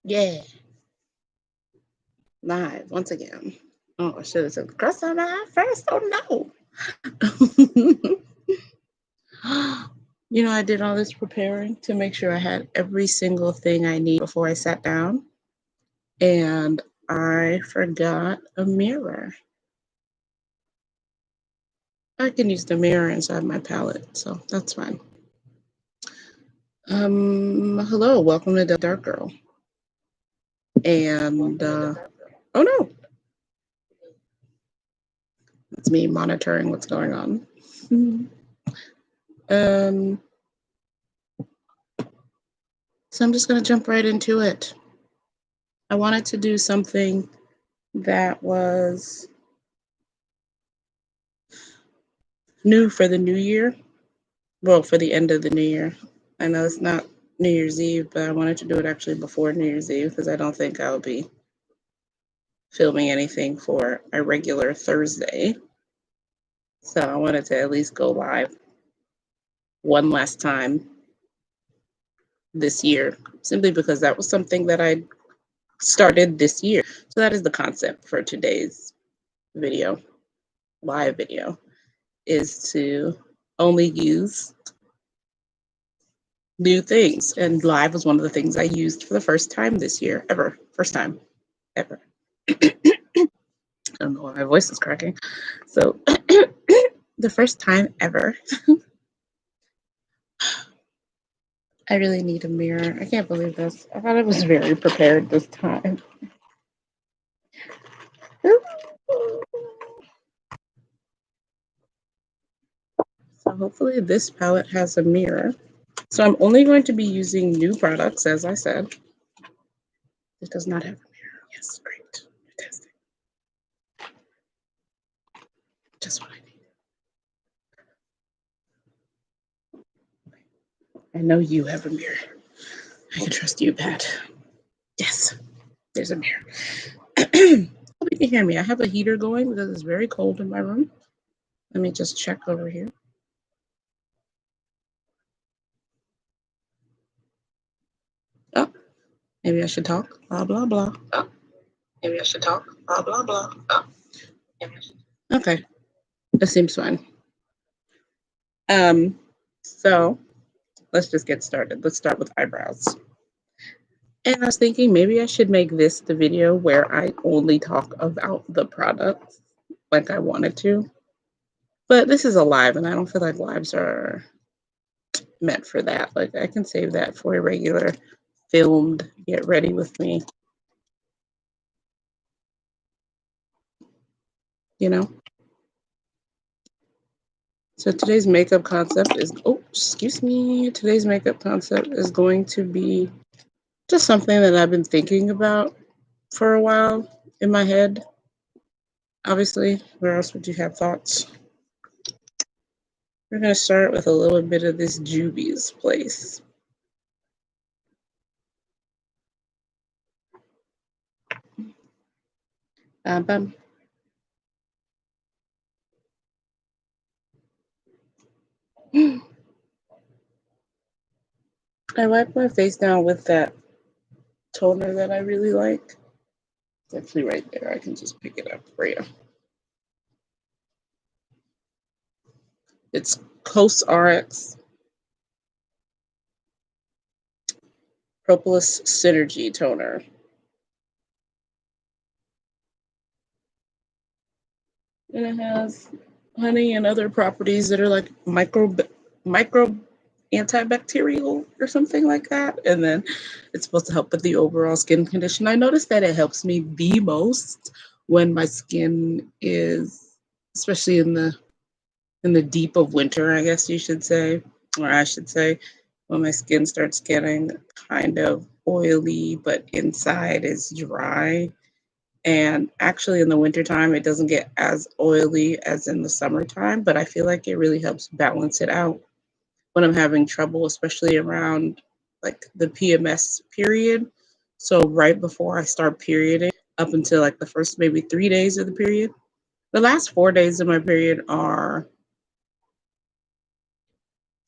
Yeah. Live once again. Oh, I should have said the crust on my first. Oh no. I did all this preparing to make sure I had every single thing I need before I sat down. And I forgot a mirror. I can use the mirror inside my palette, so that's fine. Hello, welcome to the Dark Girl. And oh no, it's me monitoring what's going on. So I'm just gonna jump right into it. I wanted to do something that was new for the new year. Well, for the end of the new year. I know it's not New Year's Eve, but I wanted to do it actually before New Year's Eve because I don't think I'll be filming anything for a regular Thursday. So I wanted to at least go live one last time this year, simply because that was something that I started this year. So that is the concept for today's video, live video, is to only use new things. And live was one of the things I used for the first time this year, ever. First time, ever. I don't know why my voice is cracking. So the first time ever. I really need a mirror. I can't believe this. I thought I was very prepared this time. So hopefully this palette has a mirror. So I'm only going to be using new products, as I said. It does not have a mirror. Yes, great. Fantastic. Just what I need. I know you have a mirror. I can trust you, Pat. Yes, there's a mirror. Hope you can hear me. I have a heater going because it's very cold in my room. Let me just check over here. Oh, maybe I should talk. Blah, blah, blah. Oh, maybe I should talk. Blah, blah, blah. Oh, okay. That seems fine. So let's just get started. Let's start with eyebrows. And I was thinking maybe I should make this the video where I only talk about the products like I wanted to. But this is a live, and I don't feel like lives are meant for that. Like I can save that for a regular filmed get ready with me. So today's makeup concept is, today's makeup concept is going to be just something that I've been thinking about for a while in my head. Obviously, where else would you have thoughts? We're going to start with a little bit of this Juvia's Place. Bum. I wipe my face down with that toner that I really like. It's actually right there. I can just pick it up for you. It's COSRX Propolis Synergy Toner. And it has honey and other properties that are like micro antibacterial or something like that. And then it's supposed to help with the overall skin condition. I noticed that it helps me the most when my skin is, especially in the deep of winter, I guess you should say, or I should say, when my skin starts getting kind of oily, but inside is dry. And actually in the wintertime, it doesn't get as oily as in the summertime, but I feel like it really helps balance it out when I'm having trouble, especially around like the PMS period. So right before I start perioding, up until like the first maybe 3 days of the period. The last 4 days of my period are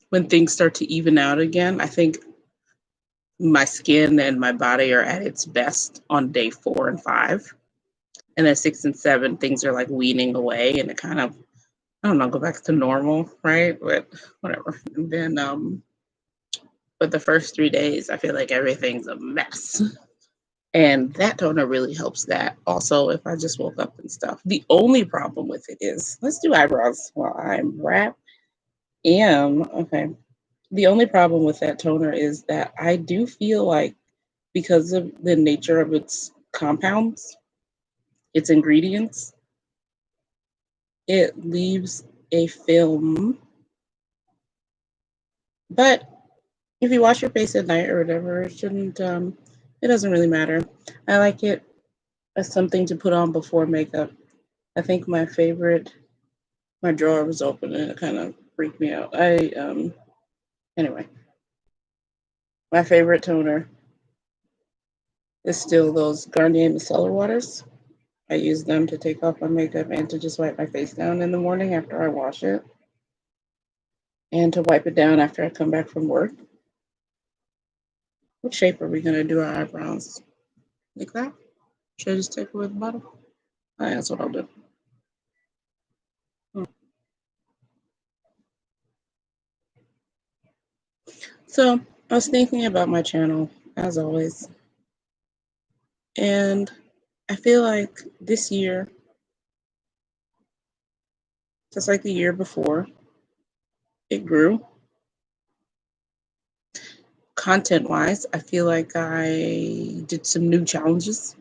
when things start to even out again. I think my skin and my body are at its best on day 4 and 5. And then 6 and 7, things are like weaning away and it kind of, I don't know, go back to normal, right? But whatever. And then, but the first 3 days, I feel like everything's a mess. And that toner really helps that. Also, if I just woke up and stuff. The only problem with it is, let's do eyebrows while I'm okay. The only problem with that toner is that I do feel like because of the nature of its compounds, its ingredients, it leaves a film. But if you wash your face at night or whatever, it shouldn't, it doesn't really matter. I like it as something to put on before makeup. I think my drawer was open and it kind of freaked me out. Anyway, my favorite toner is still those Garnier Micellar Waters. I use them to take off my makeup and to just wipe my face down in the morning after I wash it, and to wipe it down after I come back from work. What shape are we gonna do our eyebrows? Like that? Should I just take away the bottom? That's what I'll do. So I was thinking about my channel, as always, and I feel like this year, just like the year before, it grew. Content-wise, I feel like I did some new challenges.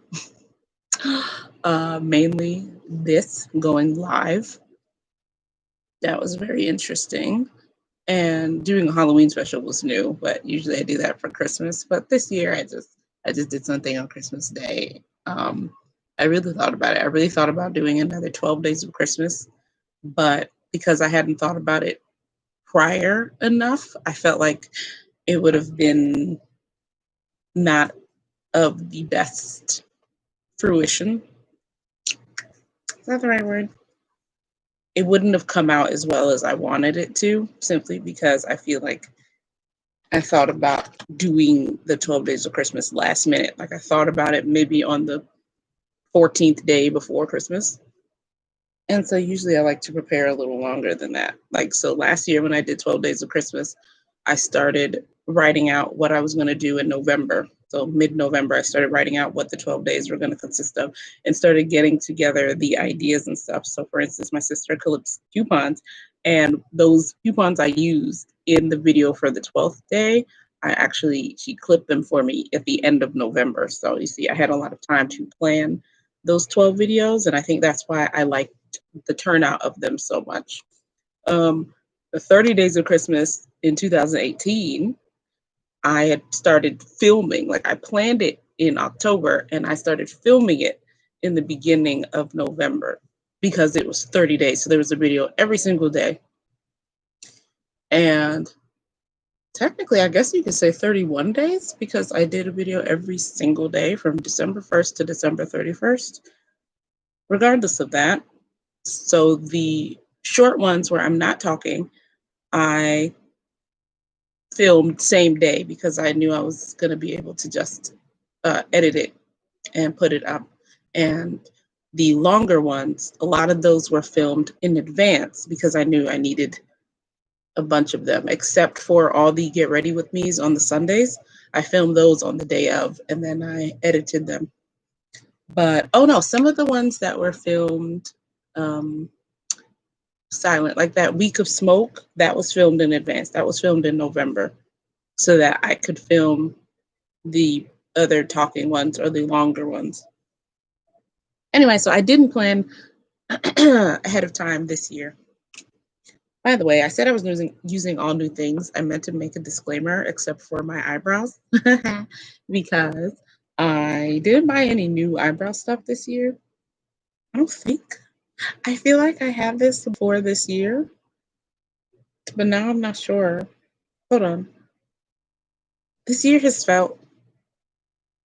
Mainly this going live. That was very interesting. And doing a Halloween special was new, but usually I do that for Christmas. But this year I just did something on Christmas Day. I really thought about it. I really thought about doing another 12 days of Christmas, but because I hadn't thought about it prior enough, I felt like it would have been not of the best fruition. Is that the right word? It wouldn't have come out as well as I wanted it to, simply because I feel like I thought about doing the 12 days of Christmas last minute. Like I thought about it maybe on the 14th day before Christmas. And so usually I like to prepare a little longer than that. Like, so last year when I did 12 days of Christmas, I started writing out what I was going to do in November. So mid-November, I started writing out what the 12 days were going to consist of and started getting together the ideas and stuff. So for instance, my sister clips coupons, and those coupons I used in the video for the 12th day, she clipped them for me at the end of November. So you see, I had a lot of time to plan those 12 videos. And I think that's why I liked the turnout of them so much. The 30 Days of Christmas in 2018, I had started filming. Like I planned it in October and I started filming it in the beginning of November because it was 30 days. So there was a video every single day. And technically, I guess you could say 31 days because I did a video every single day from December 1st to December 31st. Regardless of that, so the short ones where I'm not talking, I filmed same day because I knew I was going to be able to just edit it and put it up. And the longer ones, a lot of those were filmed in advance because I knew I needed a bunch of them, except for all the Get Ready With Me's on the Sundays. I filmed those on the day of and then I edited them. But, oh no, some of the ones that were filmed silent, like that week of smoke, that was filmed in advance. That was filmed in November so that I could film the other talking ones or the longer ones. Anyway, so I didn't plan ahead of time this year. By the way, I said I was using all new things. I meant to make a disclaimer except for my eyebrows because I didn't buy any new eyebrow stuff this year. I don't think. I feel like I had this before this year, but now I'm not sure. Hold on. This year has felt,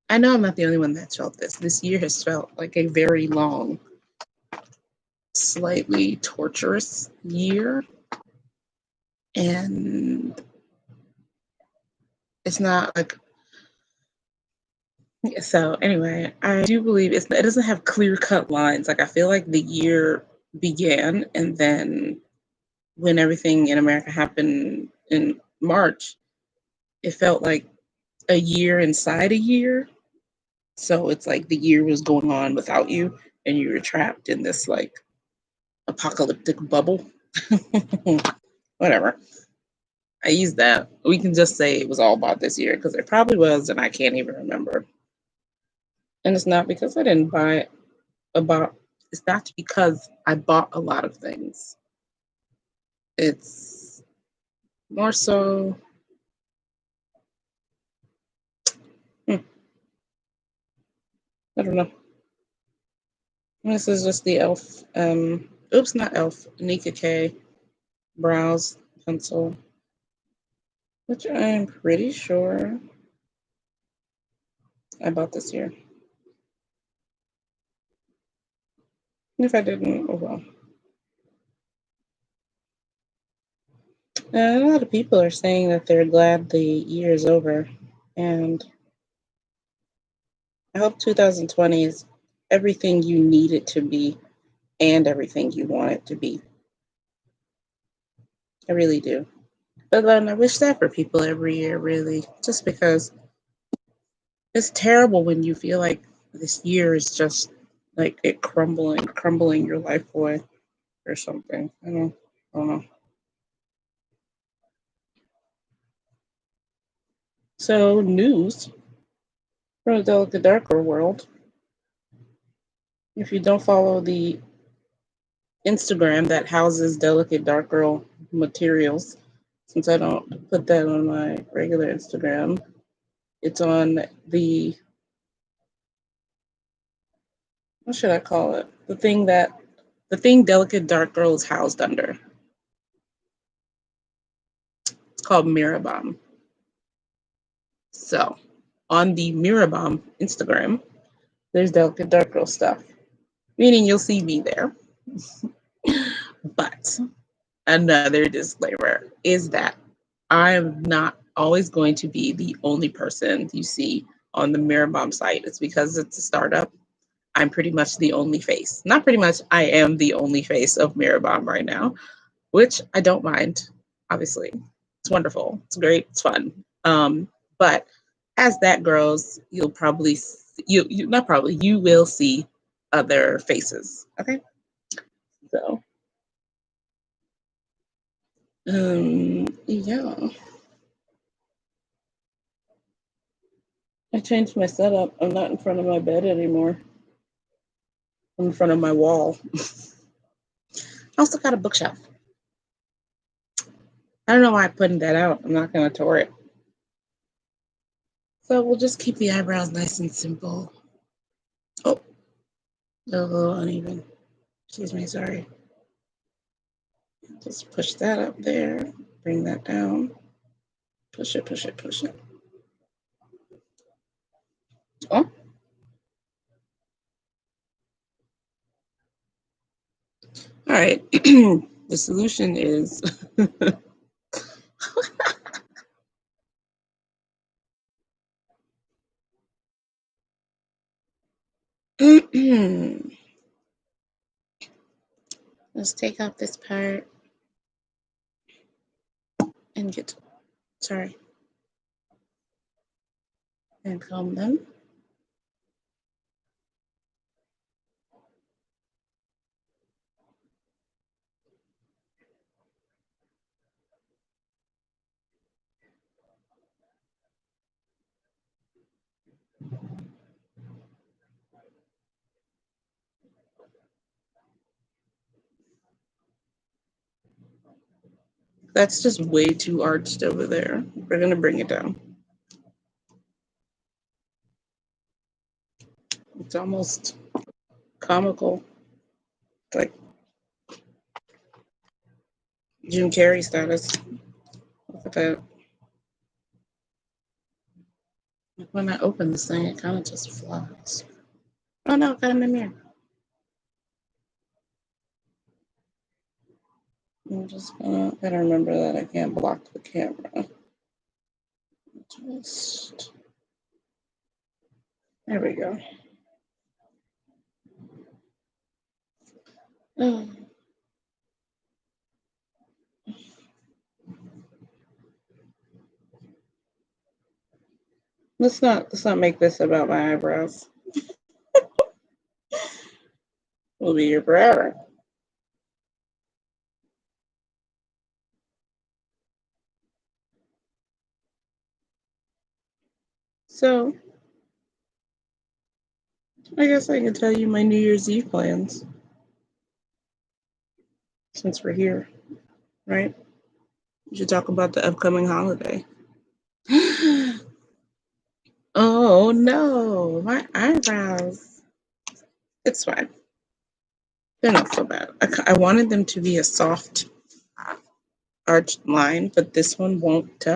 I know I'm not the only one that's felt this. This year has felt like a very long, slightly torturous year. And it's not like So anyway, I do believe it doesn't have clear cut lines. Like I feel like the year began, and then when everything in America happened in March, it felt like a year inside a year. So it's like the year was going on without you, and you were trapped in this like apocalyptic bubble. Whatever. I use that. We can just say it was all about this year because it probably was, and I can't even remember. And it's not because I didn't buy about. It's not because I bought a lot of things. It's more so. Hmm, I don't know. This is just the Elf. Oops, not Elf. Nika K. Brows pencil, which I am pretty sure I bought this year. If I didn't, oh well. A lot of people are saying that they're glad the year is over, and I hope 2020 is everything you need it to be and everything you want it to be. I really do. But then I wish that for people every year, really, just because it's terrible when you feel like this year is just like it crumbling your life away or something. I don't know. So, news from the Delicate Darker world. If you don't follow the Instagram that houses Delicate Dark Girl materials, since I don't put that on my regular Instagram, it's on the, what should I call it? The thing Delicate Dark Girl is housed under. It's called Mirabomb. So, on the Mirabomb Instagram, there's Delicate Dark Girl stuff, meaning you'll see me there. But another disclaimer is that I am not always going to be the only person you see on the Mirabomb site. It's because it's a startup. I'm pretty much the only face. Not pretty much, I am the only face of Mirabomb right now, which I don't mind, obviously. It's wonderful. It's great. It's fun. But as that grows, you'll probably, you not probably, you will see other faces. Okay. So, yeah. I changed my setup. I'm not in front of my bed anymore. I'm in front of my wall. I also got a bookshelf. I don't know why I'm putting that out. I'm not going to tour it. So we'll just keep the eyebrows nice and simple. Oh, a little uneven. Excuse me, sorry. Just push that up there. Bring that down. Push it, push it, push it. Oh, all right. The solution is let's take off this part and get, sorry, and comb them. That's just way too arched over there. We're going to bring it down. It's almost comical. It's like Jim Carrey status. Look at that. When I open this thing, it kind of just flies. Oh no, got him in there. I'm just gonna, gotta remember that I can't block the camera. Just There we go. Oh. Let's not make this about my eyebrows. We'll be here forever. So I guess I can tell you my New Year's Eve plans since we're here, right? We should talk about the upcoming holiday. Oh no, my eyebrows. It's fine. They're not so bad. I wanted them to be a soft arched line, but this one won't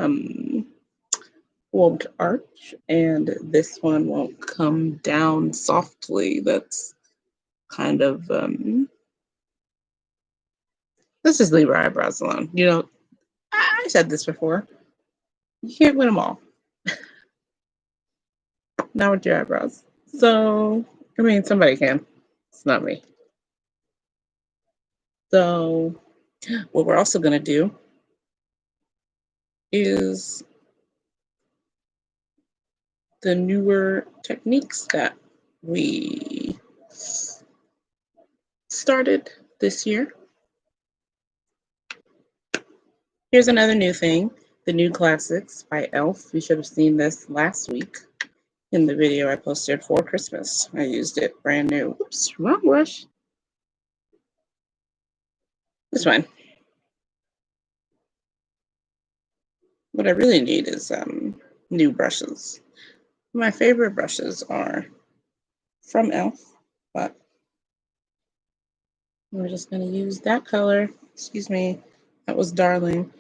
arch, and this one won't come down softly. That's kind of let's just leave our eyebrows alone. You know, I said this before. You can't win them all. Not with your eyebrows. So, I mean, somebody can. It's not me. So, what we're also going to do is the newer techniques that we started this year. Here's another new thing, the new classics by Elf. You should have seen this last week in the video I posted for Christmas. I used it brand new. Oops, wrong brush. This one. What I really need is new brushes. My favorite brushes are from Elf, but we're just going to use that color. Excuse me, that was Darling.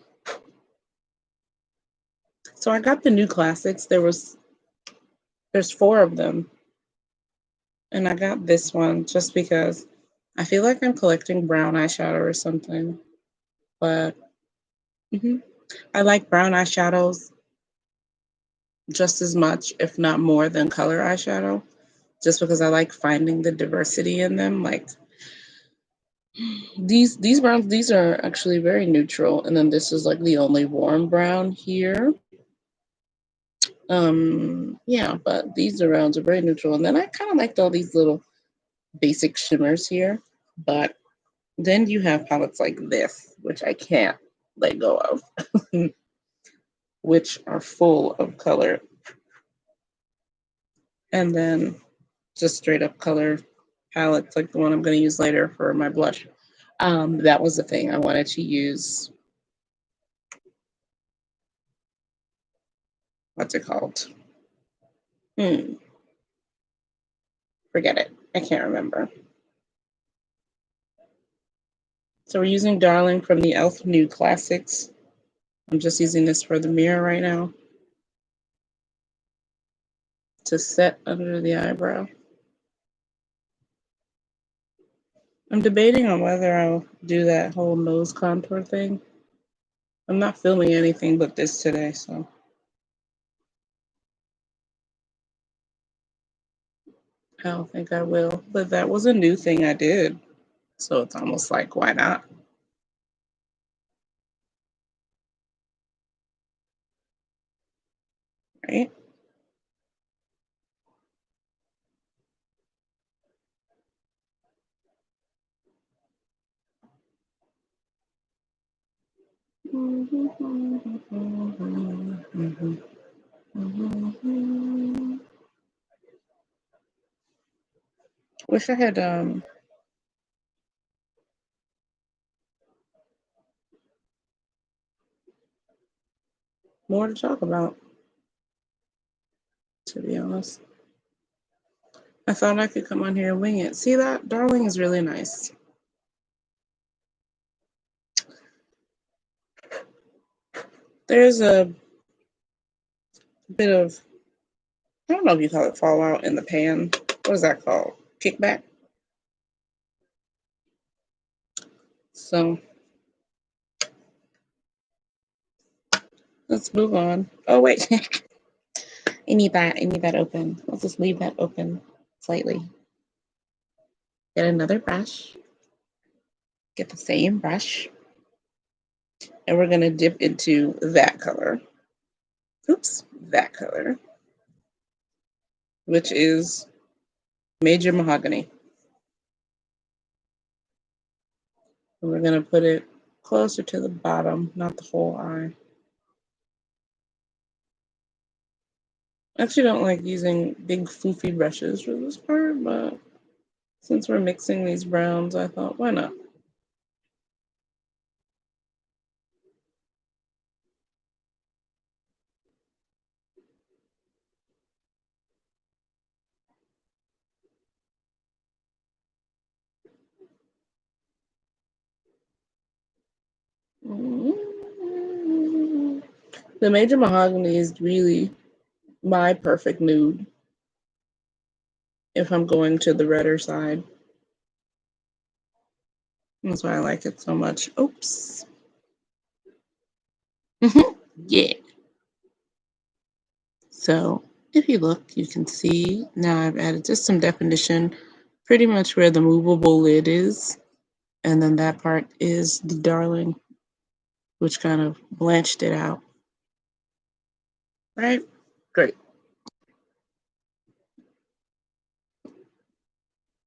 So I got the new classics. There's 4 of them, and I got this one just because I feel like I'm collecting brown eyeshadow or something. But I like brown eyeshadows just as much, if not more, than color eyeshadow, just because I like finding the diversity in them. Like these browns, these are actually very neutral, and then this is like the only warm brown here. Yeah, but these browns are very neutral, and then I kind of liked all these little basic shimmers here. But then you have palettes like this, which I can't let go of, which are full of color, and then just straight up color palettes like the one I'm going to use later for my blush. That was the thing I wanted to use. What's it called? Forget it. I can't remember. So we're using Darling from the Elf New Classics. I'm just using this for the mirror right now to set under the eyebrow. I'm debating on whether I'll do that whole nose contour thing. I'm not filming anything but this today, so I don't think I will. But that was a new thing I did, so it's almost like, why not? Right? Wish I had more to talk about, to be honest. I thought I could come on here and wing it. See that? Darling is really nice. There's a bit of, I don't know if you call it fallout in the pan. What is that called? Kickback? So let's move on. Oh, wait. I need that open. I'll just leave that open slightly. Get another brush. Get the same brush. And we're going to dip into that color. Oops, that color. Which is Major Mahogany. And we're going to put it closer to the bottom, not the whole eye. I actually don't like using big floofy brushes for this part, but since we're mixing these browns, I thought, why not? The Major Mahogany is really my perfect nude if I'm going to the redder side. That's why I like it so much. Oops. Yeah. So if you look, you can see now I've added just some definition pretty much where the movable lid is. And then that part is the darling, which kind of blanched it out. Right? Great.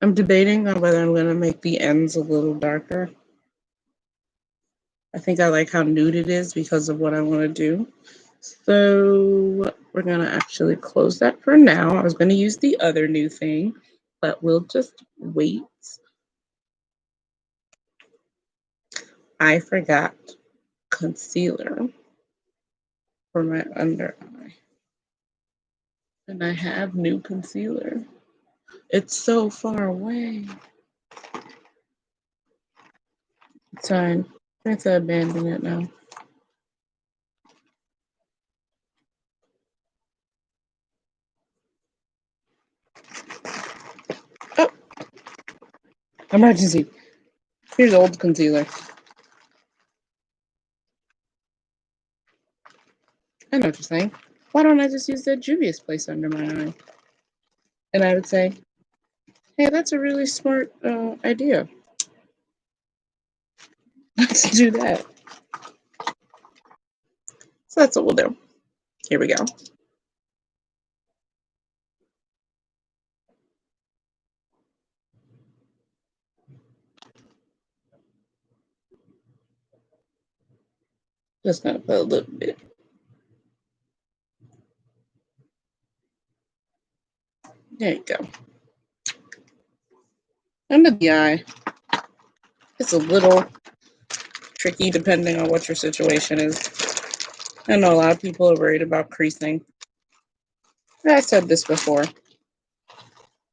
I'm debating on whether I'm going to make the ends a little darker. I think I like how nude it is because of what I want to do. So we're going to actually close that for now. I was going to use the other new thing, but we'll just wait. I forgot concealer for my under eye. And I have new concealer. It's so far away. It's fine. I have to abandon it now. Oh, emergency. Here's old concealer. I know what you're saying. Why don't I just use that Juvia's place under my eye? And I would say, hey, that's a really smart idea. Let's do that. So that's what we'll do. Here we go. Just gonna put a little bit. There you go. Under the eye. It's a little tricky depending on what your situation is. I know a lot of people are worried about creasing. I said this before.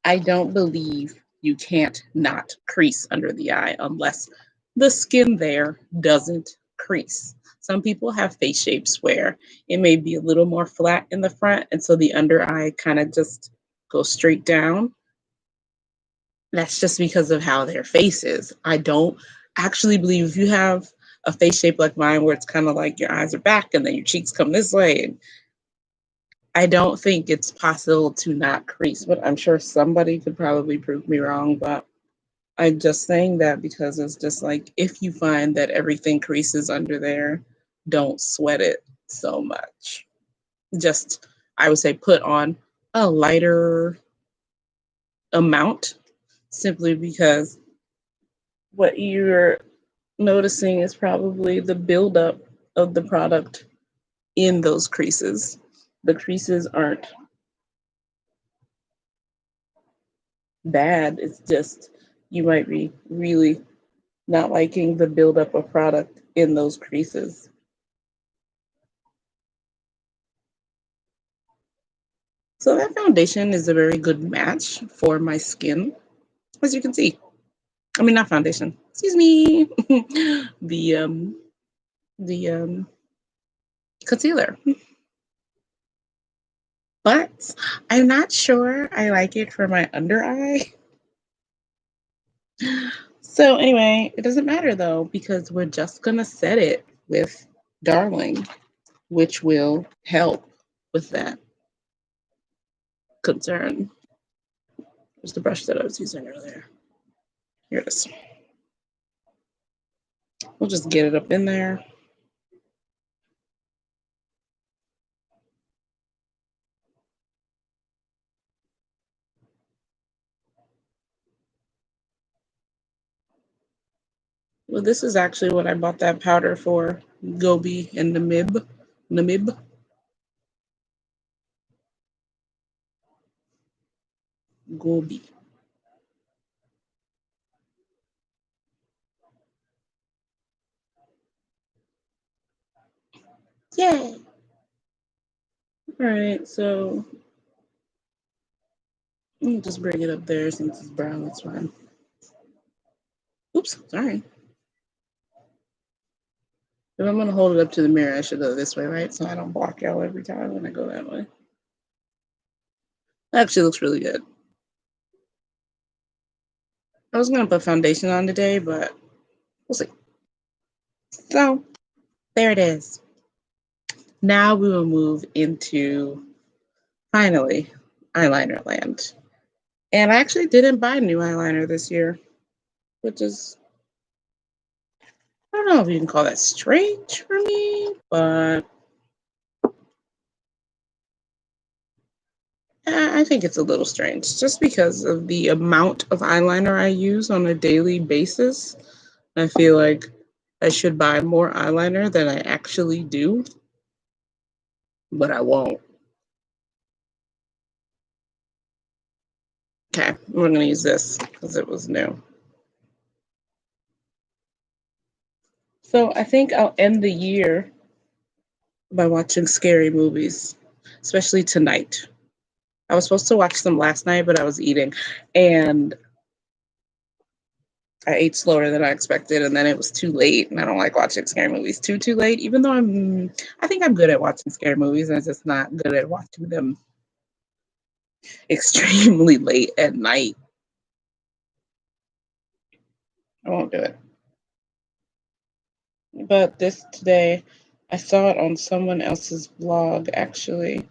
I don't believe you can't not crease under the eye unless the skin there doesn't crease. Some people have face shapes where it may be a little more flat in the front, and so the under eye kind of just goes straight down. That's just because of how their face is. I don't actually believe if you have a face shape like mine where it's kind of like your eyes are back and then your cheeks come this way. And I don't think it's possible to not crease, but I'm sure somebody could probably prove me wrong. But I'm just saying that because it's just like if you find that everything creases under there, don't sweat it so much. Just, I would say, put on a lighter amount simply because what you're noticing is probably the buildup of the product in those creases. The creases aren't bad. It's just you might be really not liking the buildup of product in those creases. So that foundation is a very good match for my skin, as you can see. I mean, not foundation. Excuse me. the the concealer. But I'm not sure I like it for my under eye. So anyway, it doesn't matter though, because we're just gonna set it with Darling, which will help with that. concern. There's the brush that I was using earlier. Here it is. We'll just get it up in there. Well, this is actually what I bought that powder for. Gobi and Namib. Gobi. Yay! Alright, so let me just bring it up there since it's brown, that's fine. Oops, sorry. If I'm gonna hold it up to the mirror, I should go this way, right? So I don't block y'all every time when I go that way. That actually looks really good. I was gonna put foundation on today, but we'll see. So there it is. Now we will move into, finally, eyeliner land. And I actually didn't buy new eyeliner this year, which is, I don't know if you can call that strange for me, but I think it's a little strange just because of the amount of eyeliner I use on a daily basis. I feel like I should buy more eyeliner than I actually do, but I won't. Okay, we're going to use this because it was new. So I think I'll end the year by watching scary movies, especially tonight. I was supposed to watch them last night, but I was eating, and I ate slower than I expected, and then it was too late, and I don't like watching scary movies too late, even though I think I'm good at watching scary movies, and I'm just not good at watching them extremely late at night. I won't do it. But this today, I saw it on someone else's blog, actually.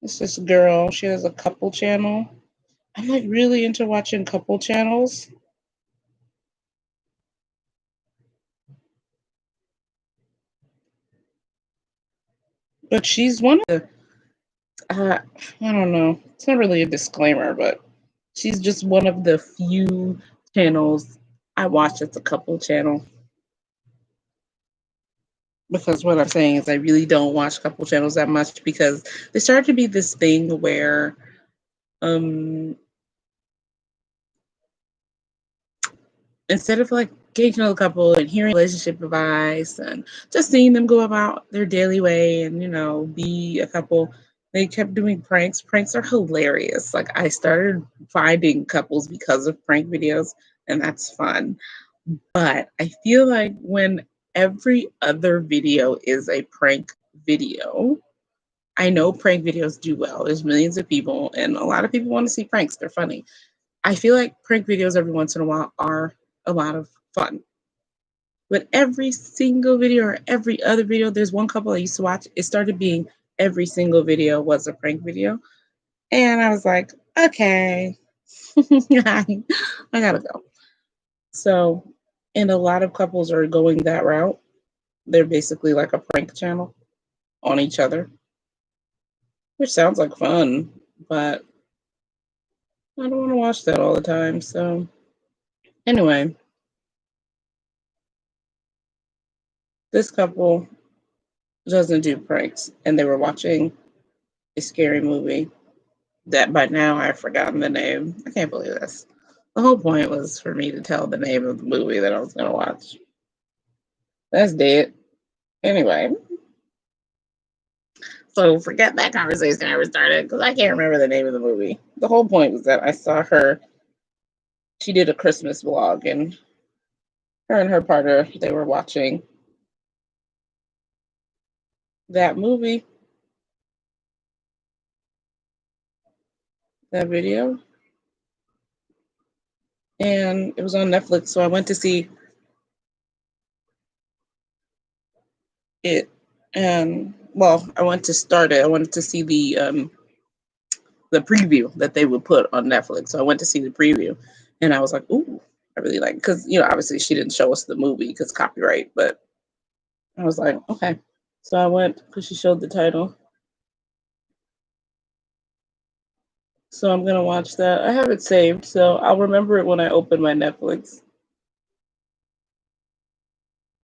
It's this girl, she has a couple channel. I'm like really into watching couple channels. But she's one of the, I don't know, it's not really a disclaimer, but she's just one of the few channels I watch as a couple channel. Because what I'm saying is I really don't watch couple channels that much because there started to be this thing where um instead of like getting to know the couple and hearing relationship advice and just seeing them go about their daily way and be a couple, they kept doing pranks. Pranks are hilarious. Like I started finding couples because of prank videos, and that's fun. But I feel like when every other video is a prank video, I know prank videos do well. There's millions of people, and a lot of people want to see pranks. They're funny. I feel like prank videos every once in a while are a lot of fun. But every single video or every other video, there's one couple I used to watch. It started being every single video was a prank video. And I was like, okay, I gotta go. So, and a lot of couples are going that route. They're basically like a prank channel on each other, which sounds like fun, but I don't want to watch that all the time. So, anyway, this couple doesn't do pranks, and they were watching a scary movie that by now I've forgotten the name. I can't believe this. The whole point was for me to tell the name of the movie that I was going to watch. That's dead. Anyway, so forget that conversation I ever started because I can't remember the name of the movie. The whole point was that I saw her. She did a Christmas vlog, and her and her partner, they were watching that movie, that video, and it was on Netflix. So I went to see it, and well, I went to start it. I wanted to see the preview that they would put on Netflix. So I went to see the preview, and I was like, ooh, I really like, because obviously she didn't show us the movie because copyright, but I was like, okay. So I went because she showed the title. So I'm gonna watch that. I have it saved, so I'll remember it when I open my Netflix.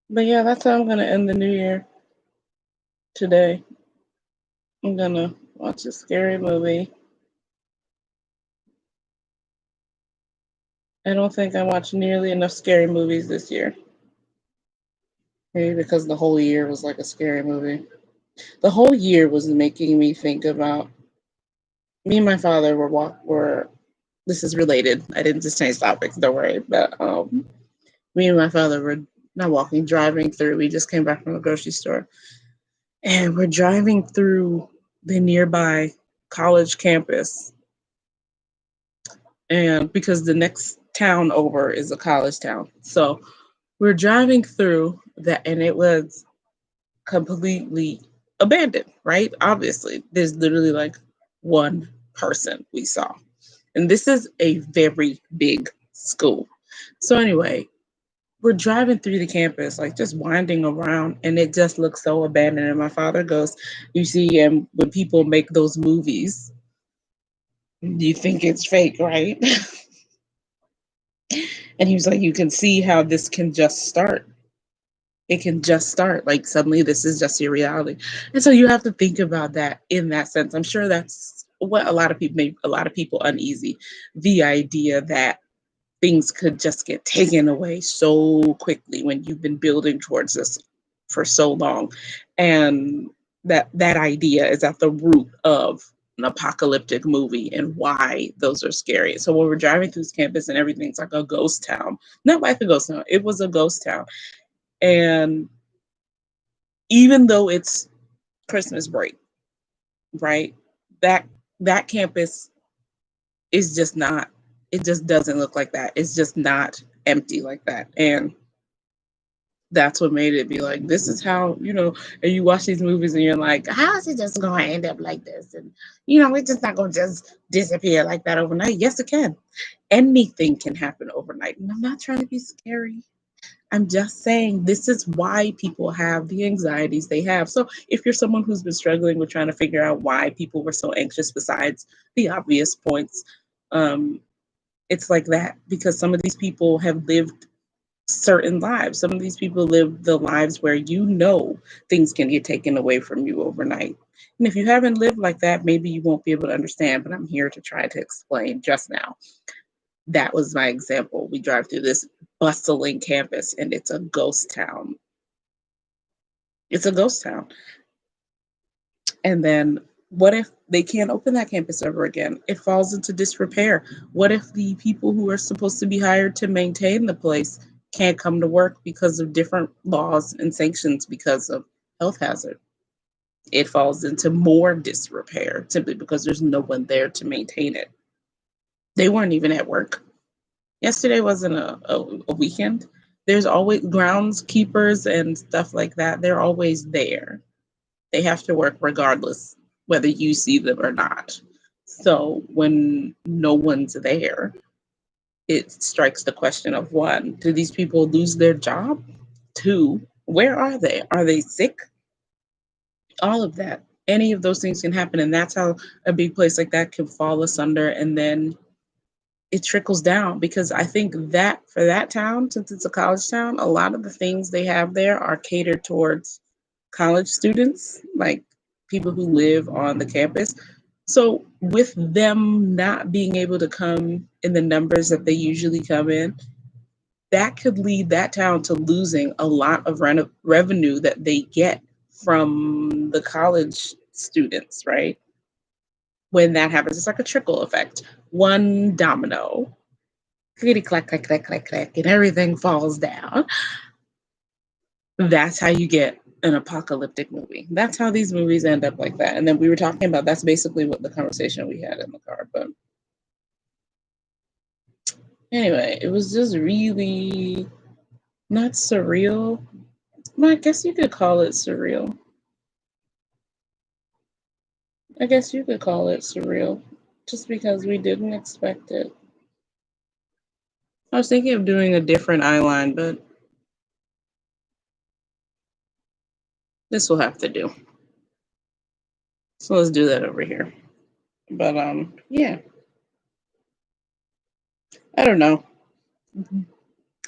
But yeah, that's how I'm gonna end the new year today. I'm gonna watch a scary movie. I don't think I watched nearly enough scary movies this year. Maybe because the whole year was like a scary movie. The whole year was making me think about, me and my father were this is related. I didn't just change topics, don't worry. But me and my father were not walking, driving through. We just came back from the grocery store. And we're driving through the nearby college campus. And because the next town over is a college town. So we're driving through that, and it was completely abandoned, right? Obviously, there's literally like one person we saw. And this is a very big school. So anyway, we're driving through the campus, like just winding around, and it just looks so abandoned. And my father goes, you see, and when people make those movies, you think it's fake, right? And he was like, you can see how this can just start. It can just start. Like suddenly this is just your reality. And so you have to think about that in that sense. I'm sure that's what a lot of people made a lot of people uneasy. The idea that things could just get taken away so quickly when you've been building towards this for so long. And that idea is at the root of an apocalyptic movie and why those are scary. So when we're driving through this campus and everything's like a ghost town, not like a ghost town, it was a ghost town. And even though it's Christmas break, right? That that campus is just not, it just doesn't look like that. It's just not empty like that. And that's what made it be like, this is how, and you watch these movies and you're like, how is it just going to end up like this? And, it's just not going to just disappear like that overnight. Yes, it can. Anything can happen overnight. And I'm not trying to be scary. I'm just saying this is why people have the anxieties they have. So if you're someone who's been struggling with trying to figure out why people were so anxious, besides the obvious points, um, it's like that because some of these people have lived certain lives. Some of these people live the lives where things can get taken away from you overnight. And if you haven't lived like that, maybe you won't be able to understand, but I'm here to try to explain just now. That was my example. We drive through this bustling campus and it's a ghost town. It's a ghost town. And then what if they can't open that campus ever again? It falls into disrepair. What if the people who are supposed to be hired to maintain the place can't come to work because of different laws and sanctions because of health hazard? It falls into more disrepair simply because there's no one there to maintain it. They weren't even at work. Yesterday wasn't a weekend. There's always groundskeepers and stuff like that. They're always there. They have to work regardless whether you see them or not. So when no one's there, it strikes the question of, one, do these people lose their job? Two, where are they? Are they sick? All of that. Any of those things can happen. And that's how a big place like that can fall asunder. And then it trickles down, because I think that for that town, since it's a college town, a lot of the things they have there are catered towards college students, like people who live on the campus. So with them not being able to come in the numbers that they usually come in, that could lead that town to losing a lot of revenue that they get from the college students, right? When that happens, it's like a trickle effect. One domino, clickety clack, clack, clack, clack, clack, and everything falls down. That's how you get an apocalyptic movie. That's how these movies end up like that. And then we were talking about, that's basically what the conversation we had in the car. But anyway, it was just really not surreal. Well, I guess you could call it surreal. I guess you could call it surreal just because we didn't expect it. I was thinking of doing a different eyeline, but this will have to do. So let's do that over here. But yeah, I don't know.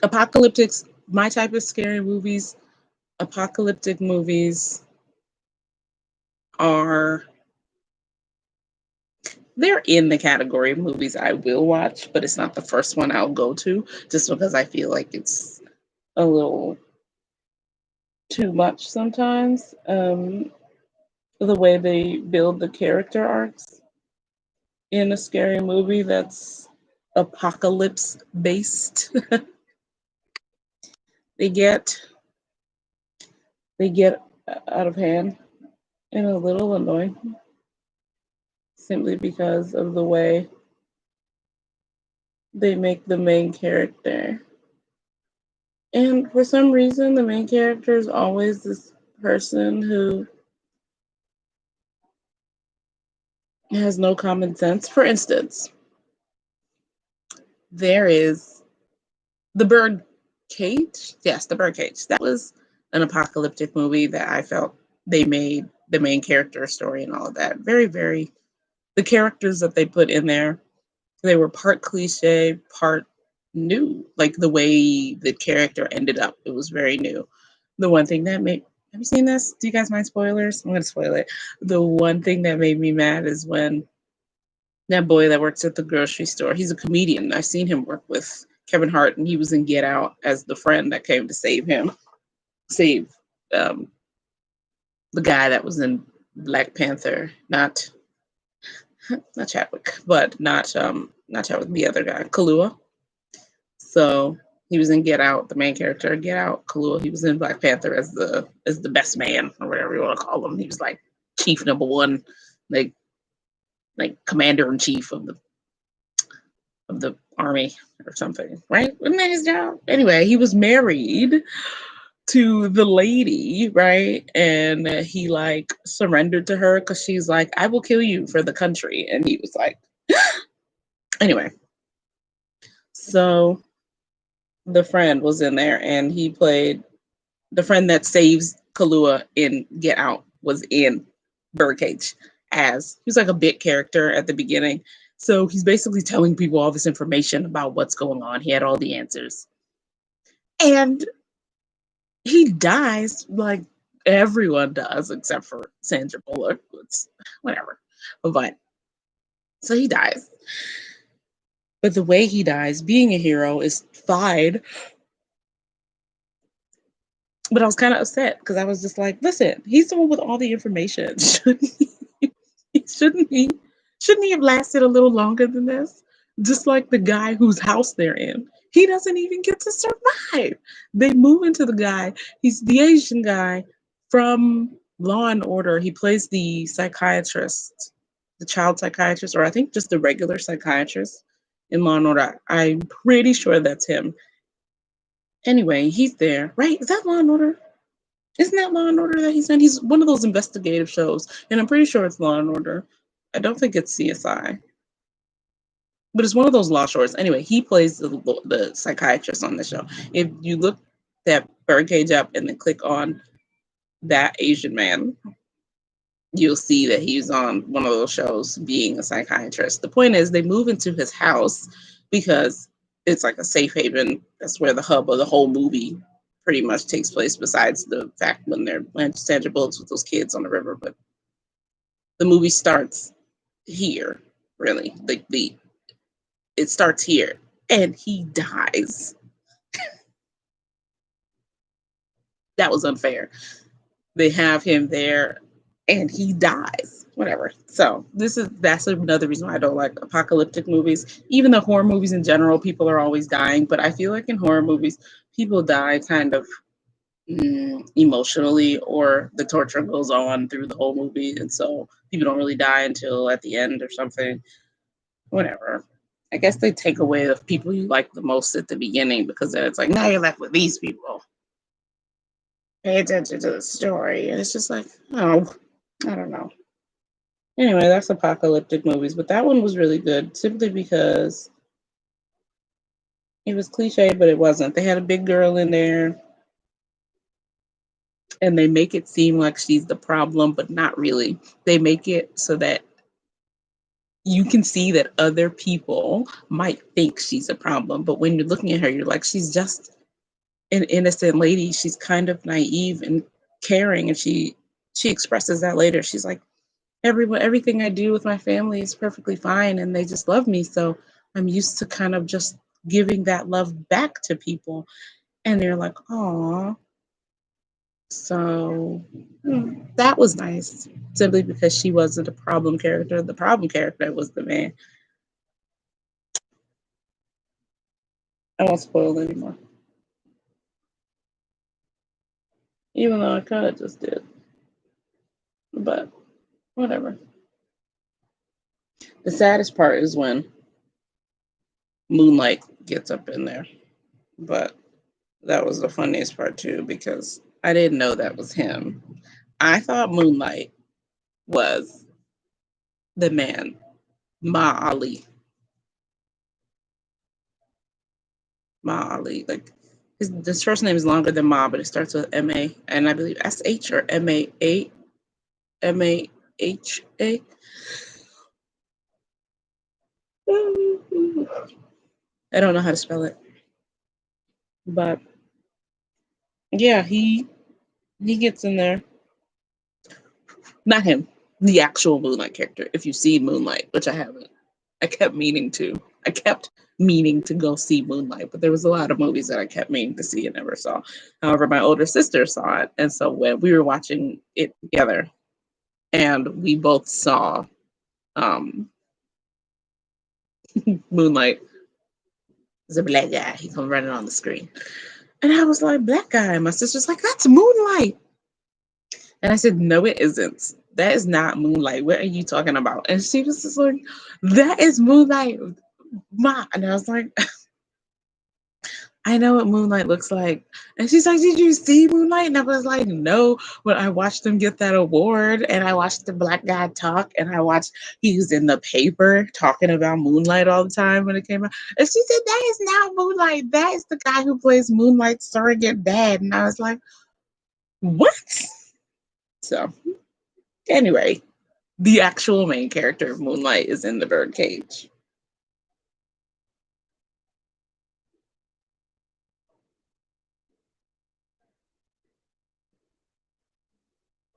Apocalyptics, my type of scary movies, apocalyptic movies are they're in the category of movies I will watch, but it's not the first one I'll go to just because I feel like it's a little too much sometimes. The way they build the character arcs in a scary movie that's apocalypse based, they get they get out of hand and a little annoying simply because of the way they make the main character. And for some reason, the main character is always this person who has no common sense. For instance, there is the bird cage. Yes, the bird cage. That was an apocalyptic movie that I felt they made the main character story and all of that very, very. The characters that they put in there, they were part cliche, part new. Like the way the character ended up, it was very new. The one thing that made have you seen this? Do you guys mind spoilers? I'm gonna spoil it. The one thing that made me mad is when that boy that works at the grocery store, he's a comedian. I've seen him work with Kevin Hart, and he was in Get Out as the friend that came to save him, save um, the guy that was in Black Panther, not Chadwick, but not Chadwick, the other guy, Kalua. So he was in Get Out, the main character, Get Out, Kalua. He was in Black Panther as the best man or whatever you want to call him. He was like chief number one, like commander in chief of the army or something, right? Wasn't that his job? Anyway, he was married to the lady, right? And he like surrendered to her because she's like, I will kill you for the country. And he was like, anyway, so the friend was in there and he played the friend that saves Kalua in Get Out was in Birdcage as he was like a bit character at the beginning. So he's basically telling people all this information about what's going on. He had all the answers. And he dies like everyone does, except for Sandra Bullock. It's whatever. But so he dies. But the way he dies, being a hero, is fine. But I was kind of upset because I was just like, listen, he's the one with all the information. Shouldn't he? Shouldn't he have lasted a little longer than this? Just like the guy whose house they're in. He doesn't even get to survive. They move into the guy. He's the Asian guy from Law and Order. He plays the psychiatrist, the child psychiatrist, or I think just the regular psychiatrist in Law and Order. I'm pretty sure that's him. Anyway, he's there, right? Is that Law and Order? Isn't that Law and Order that he's in? He's one of those investigative shows, and I'm pretty sure it's Law and Order. I don't think it's CSI, but it's one of those law shows. Anyway, he plays the psychiatrist on the show. If you look that Birdcage up and then click on that Asian man, you'll see that he's on one of those shows being a psychiatrist. The point is, they move into his house because it's like a safe haven. That's where the hub of the whole movie pretty much takes place, besides the fact when they're playing Sandra Bullock with those kids on the river. But the movie starts here, really. Like it starts here, and he dies. That was unfair. They have him there, and he dies. Whatever. So that's another reason why I don't like apocalyptic movies. Even the horror movies in general, people are always dying, but I feel like in horror movies, people die kind of emotionally, or the torture goes on through the whole movie, and so people don't really die until at the end or something. Whatever. I guess they take away the people you like the most at the beginning, because then it's like, now you're left with these people. Pay attention to the story. And it's just like, oh, I don't know. Anyway, that's apocalyptic movies, but that one was really good simply because it was cliche, but it wasn't. They had a big girl in there, and they make it seem like she's the problem, but not really. They make it so that you can see that other people might think she's a problem, but when you're looking at her, you're like, she's just an innocent lady. She's kind of naive and caring, and she expresses that later. She's like, everything I do with my family is perfectly fine, and they just love me. So I'm used to kind of just giving that love back to people, and they're like, "Aw." So that was nice, simply because she wasn't a problem character. The problem character was the man. I won't spoil anymore, even though I kind of just did. But whatever. The saddest part is when Moonlight gets up in there. But that was the funniest part too, because I didn't know that was him. I thought Moonlight was the man, Ma Ali. Ma Ali. Like his first name is longer than Ma, but it starts with M-A, and I believe S-H or M-A-A, M-A-H-A. I don't know how to spell it. But yeah, he gets in there. Not him, the actual Moonlight character. If you see Moonlight, which I haven't, I kept meaning to. I kept meaning to go see Moonlight, but there was a lot of movies that I kept meaning to see and never saw. However, my older sister saw it, and so when we were watching it together, and we both saw um, Moonlight, as a black guy. He come running on the screen, and I was like, "Black guy." And my sister's like, "That's Moonlight," and I said, "No, it isn't. That is not Moonlight. What are you talking about?" And she was just like, "That is Moonlight, Ma." And I was like, I know what Moonlight looks like. And she's like, "Did you see Moonlight?" And I was like, "No." But I watched him get that award, and I watched the black guy talk, and I watched he was in the paper talking about Moonlight all the time when it came out. And she said, "That is not Moonlight. That is the guy who plays Moonlight's surrogate dad." And I was like, "What?" So anyway, the actual main character of Moonlight is in the birdcage.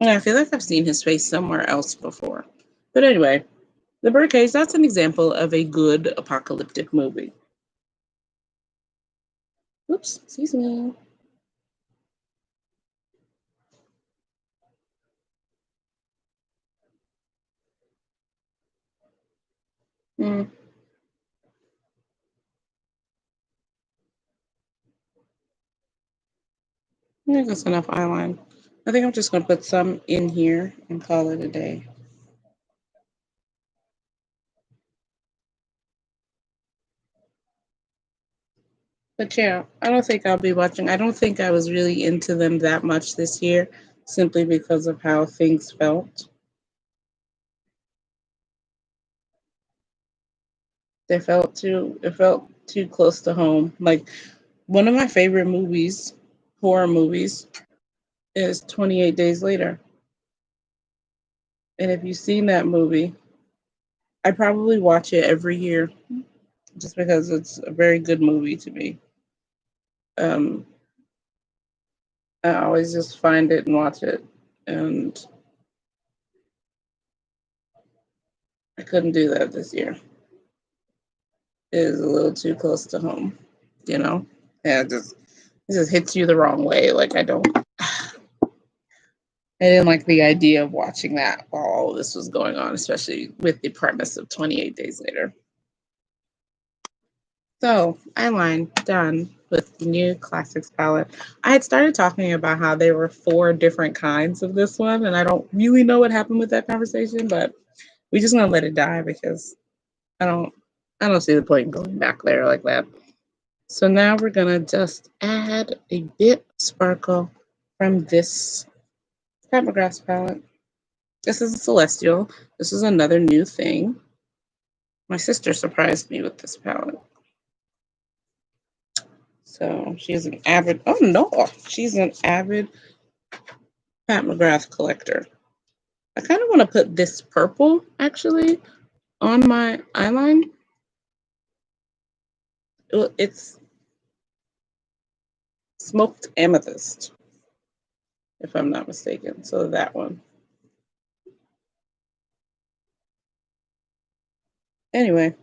And I feel like I've seen his face somewhere else before. But anyway, The Birdcage, that's an example of a good apocalyptic movie. Oops, excuse me. Mm, I think that's enough eyeline. I think I'm just going to put some in here and call it a day. But yeah, I don't think I'll be watching. I don't think I was really into them that much this year simply because of how things felt. It felt too close to home. Like one of my favorite movies, horror movies, is 28 Days Later. And if you've seen that movie, I probably watch it every year just because it's a very good movie to me. Um, I always just find it and watch it, and I couldn't do that this year. It is a little too close to home, you know. Yeah, it just hits you the wrong way. Like I don't, I didn't like the idea of watching that while all of this was going on, especially with the premise of 28 Days Later. So, eyeline done with the new classics palette. I had started talking about how there were four different kinds of this one, and I don't really know what happened with that conversation, but we just gonna let it die because I don't I don't see the point in going back there like that. So now we're gonna just add a bit of sparkle from this Fabergras palette. This is a Celestial. This is another new thing. My sister surprised me with this palette. So she's an avid, oh no, she's an avid Pat McGrath collector. I kind of want to put this purple actually on my eyeline. It's smoked amethyst, if I'm not mistaken. So that one. Anyway,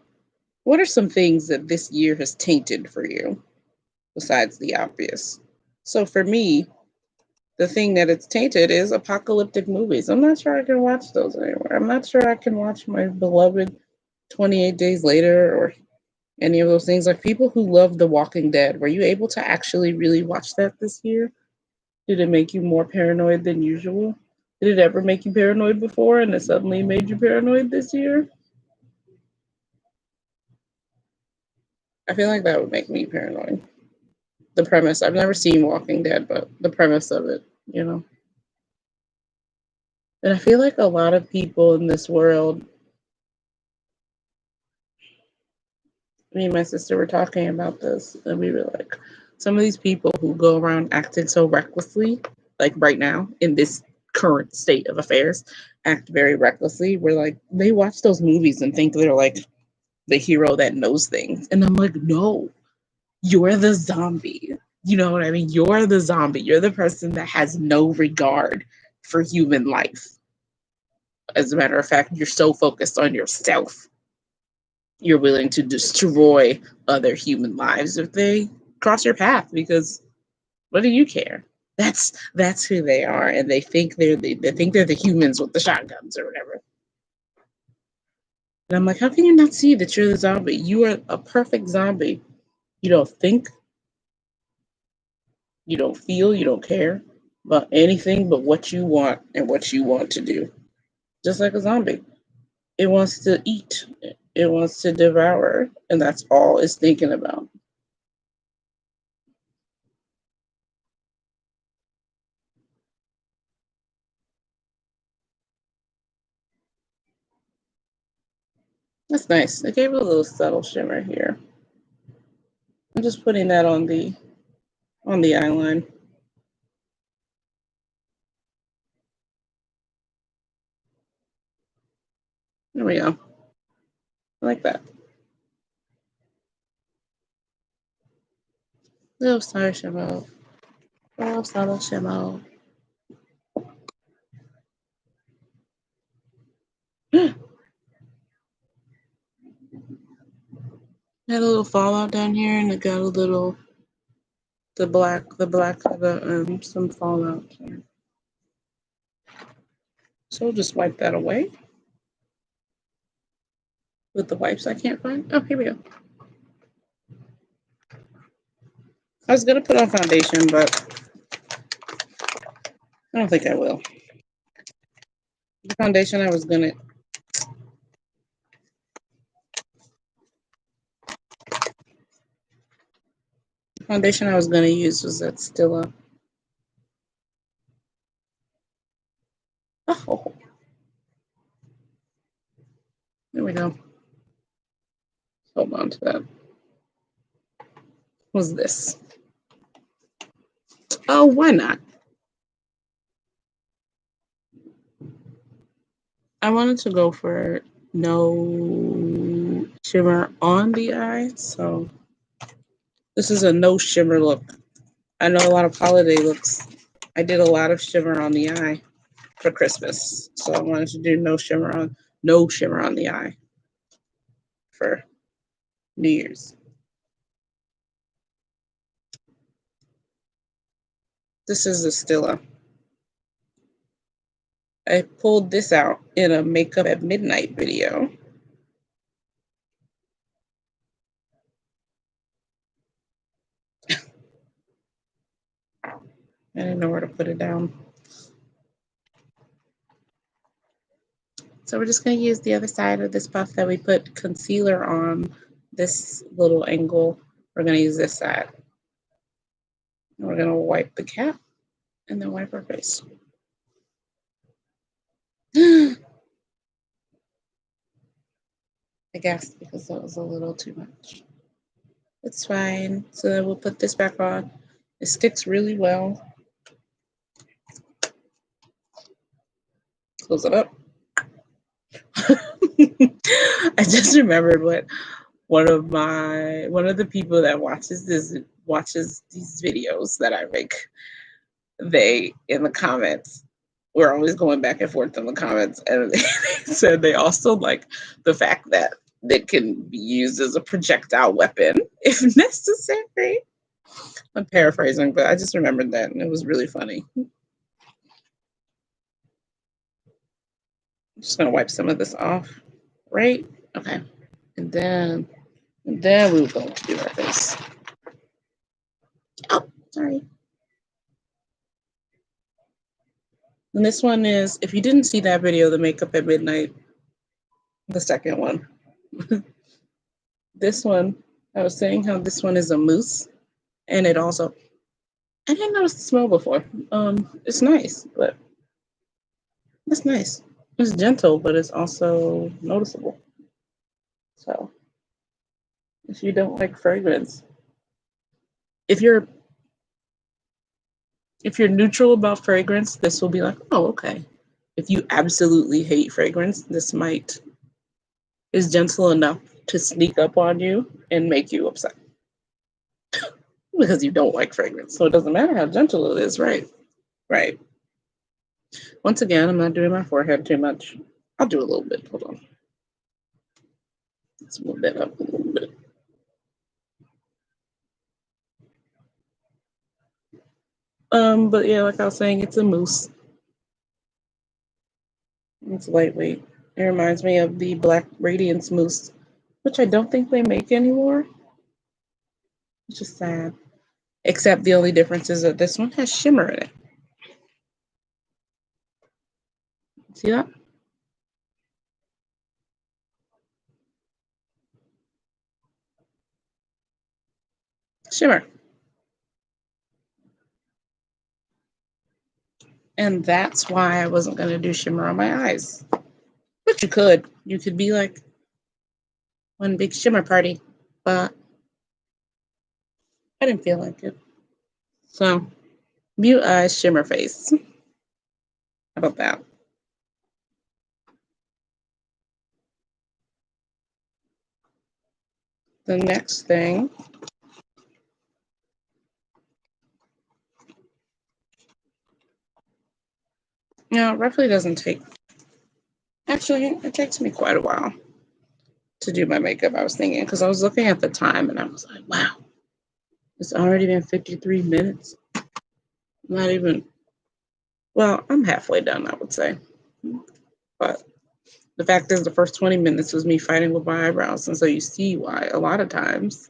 what are some things that this year has tainted for you besides the obvious? So for me, the thing that it's tainted is apocalyptic movies. I'm not sure I can watch those anymore. I'm not sure I can watch my beloved 28 Days Later or any of those things. Like people who love The Walking Dead, were you able to actually really watch that this year? Did it make you more paranoid than usual? Did it ever make you paranoid before and it suddenly made you paranoid this year? I feel like that would make me paranoid. The premise, I've never seen Walking Dead, but the premise of it, you know. And I feel like a lot of people in this world, me and my sister were talking about this, and we were like, some of these people who go around acting so recklessly, like right now in this current state of affairs, act very recklessly. We're like, they watch those movies and think they're like the hero that knows things. And I'm like, no, you're the zombie. You know what I mean? You're the zombie. You're the person that has no regard for human life. As a matter of fact, you're so focused on yourself, you're willing to destroy other human lives if they cross your path because what do you care? That's who they are, and they think they're the humans with the shotguns or whatever. And I'm like, how can you not see that you're the zombie? You are a perfect zombie. You don't think, you don't feel, you don't care about anything but what you want and what you want to do. Just like a zombie. It wants to eat. It wants to devour, and that's all it's thinking about. That's nice. It gave it a little subtle shimmer here. I'm just putting that on the eyeline. There we go. I like that. Little subtle shimmer. Little subtle shimmer. Had a little fallout down here, and it got a little the some fallout here. So we'll just wipe that away with the wipes I can't find. Oh, here we go. I was gonna put on foundation, but I don't think I will. The foundation I was gonna use was that Stilla. Oh, there we go. Hold on to that. What was this? Oh, why not? I wanted to go for no shimmer on the eye, so this is a no shimmer look. I know a lot of holiday looks. I did a lot of shimmer on the eye for Christmas, so I wanted to do no shimmer on the eye for New Year's. This is the Stilla. I pulled this out in a makeup at midnight video. I didn't know where to put it down. So we're just going to use the other side of this puff that we put concealer on, this little angle. We're going to use this side. And we're going to wipe the cap and then wipe our face. I gasped because that was a little too much. It's fine. So then we'll put this back on. It sticks really well. Close it up. I just remembered what one of the people that watches these videos that I make, they in the comments, we're always going back and forth in the comments, and they said they also like the fact that it can be used as a projectile weapon if necessary. I'm paraphrasing, but I just remembered that and it was really funny. I'm just gonna wipe some of this off, right? Okay. And then we were going to do our face. Oh, sorry. And this one is, if you didn't see that video, the makeup at midnight, the second one. This one, I was saying how this one is a mousse, and it also, I didn't notice the smell before. It's nice, but it's nice. It's gentle, but it's also noticeable. So, if you don't like fragrance, if you're neutral about fragrance, this will be like, oh, okay. If you absolutely hate fragrance, this is gentle enough to sneak up on you and make you upset because you don't like fragrance. So it doesn't matter how gentle it is, right? Right. Once again, I'm not doing my forehead too much. I'll do a little bit. Hold on. Let's move that up a little bit. But yeah, like I was saying, it's a mousse. It's lightweight. It reminds me of the Black Radiance mousse, which I don't think they make anymore, which is sad. Except the only difference is that this one has shimmer in it. See that? Shimmer. And that's why I wasn't going to do shimmer on my eyes. But you could. You could be like one big shimmer party. But I didn't feel like it. So, mute eyes, shimmer face. How about that? The next thing. Now, it roughly doesn't take. Actually, it takes me quite a while to do my makeup. I was thinking, because I was looking at the time and I was like, wow, it's already been 53 minutes. Not even, well, I'm halfway done, I would say. But the fact is, the first 20 minutes was me fighting with my eyebrows. And so you see why a lot of times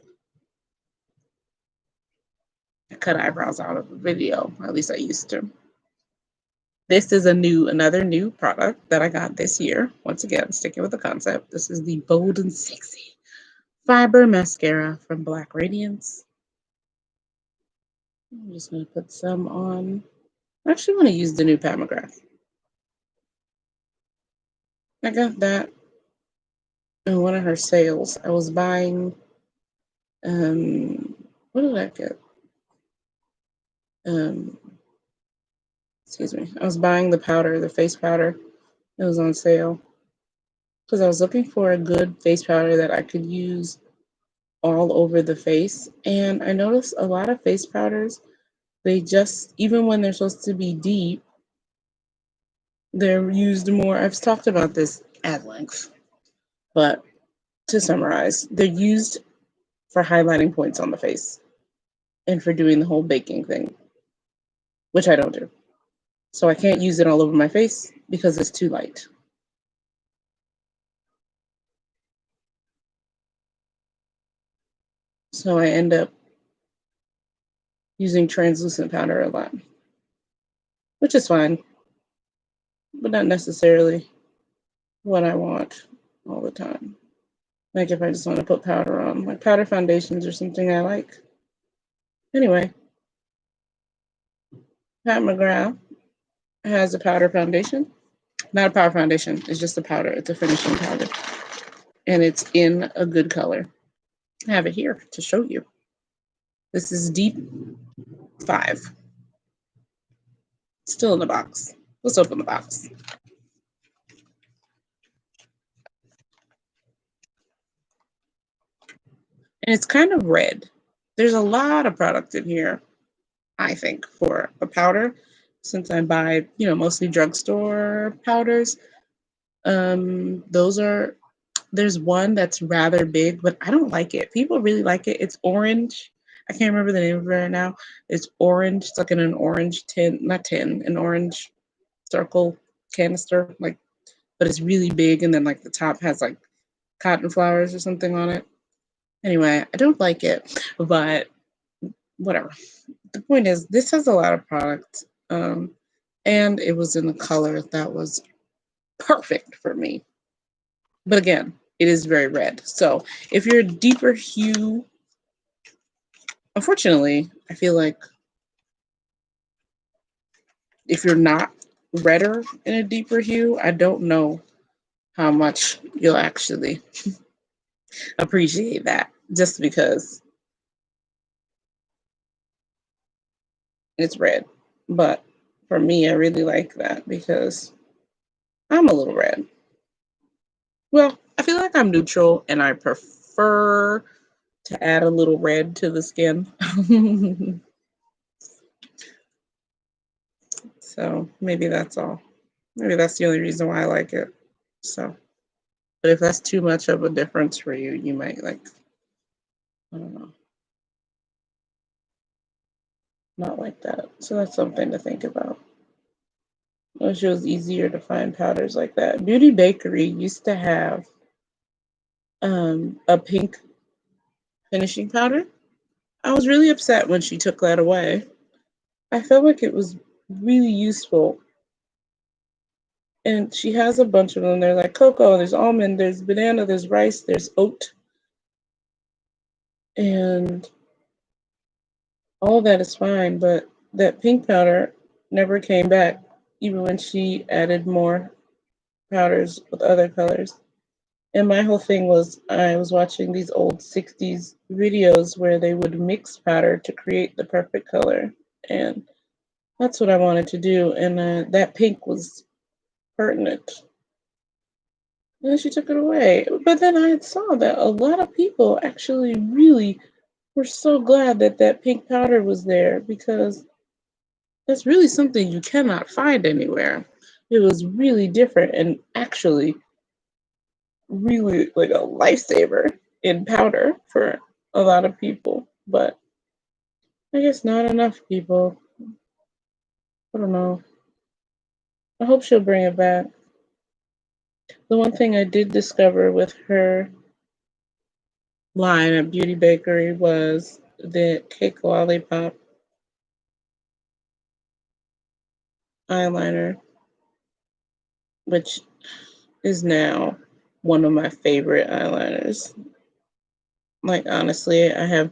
I cut eyebrows out of a video. At least I used to. This is another new product that I got this year. Once again, sticking with the concept. This is the Bold and Sexy Fiber Mascara from Black Radiance. I'm just going to put some on. I actually want to use the new Pat McGrath. I got that in one of her sales. I was buying, what did I get? Excuse me. I was buying the powder, the face powder. It was on sale because I was looking for a good face powder that I could use all over the face. And I noticed a lot of face powders, they just, even when they're supposed to be deep, they're used more. I've talked about this at length, but to summarize, they're used for highlighting points on the face and for doing the whole baking thing, which I don't do. So I can't use it all over my face because it's too light. So I end up using translucent powder a lot, which is fine, but not necessarily what I want all the time. Like if I just want to put powder on, like powder foundations or something I like. Anyway, Pat McGrath has a powder foundation. Not a powder foundation. It's just a powder. It's a finishing powder. And it's in a good color. I have it here to show you. This is Deep 5. Still in the box. Let's open the box. And it's kind of red. There's a lot of product in here, I think, for a powder. Since I buy, mostly drugstore powders. There's one that's rather big, but I don't like it. People really like it. It's orange. I can't remember the name of it right now. It's orange. It's like in an orange an orange circle canister, but it's really big, and then the top has cotton flowers or something on it. Anyway, I don't like it, but whatever. The point is, this has a lot of product, and it was in a color that was perfect for me. But again, it is very red. So if you're a deeper hue, unfortunately, I feel like if you're not redder in a deeper hue, I don't know how much you'll actually appreciate that, just because it's red. But for me, I really like that because I'm a little red. Well, I feel like I'm neutral and I prefer to add a little red to the skin. So maybe that's all. Maybe that's the only reason why I like it. So, but if that's too much of a difference for you, you might I don't know, not like that. So that's something to think about. I wish it was easier to find powders like that. Beauty Bakery used to have a pink finishing powder. I was really upset when she took that away. I felt like it was really useful. And she has a bunch of them. They're like cocoa, there's almond, there's banana, there's rice, there's oat. And all of that is fine, but that pink powder never came back, even when she added more powders with other colors. And my whole thing was I was watching these old 60s videos where they would mix powder to create the perfect color. And that's what I wanted to do. And that pink was pertinent. And then she took it away. But then I saw that a lot of people actually really were so glad that that pink powder was there, because that's really something you cannot find anywhere. It was really different and actually really like a lifesaver in powder for a lot of people. But I guess not enough people. I don't know. I hope she'll bring it back. The one thing I did discover with her line at Beauty Bakery was the Cake Lollipop eyeliner, which is now one of my favorite eyeliners. Like, honestly, I have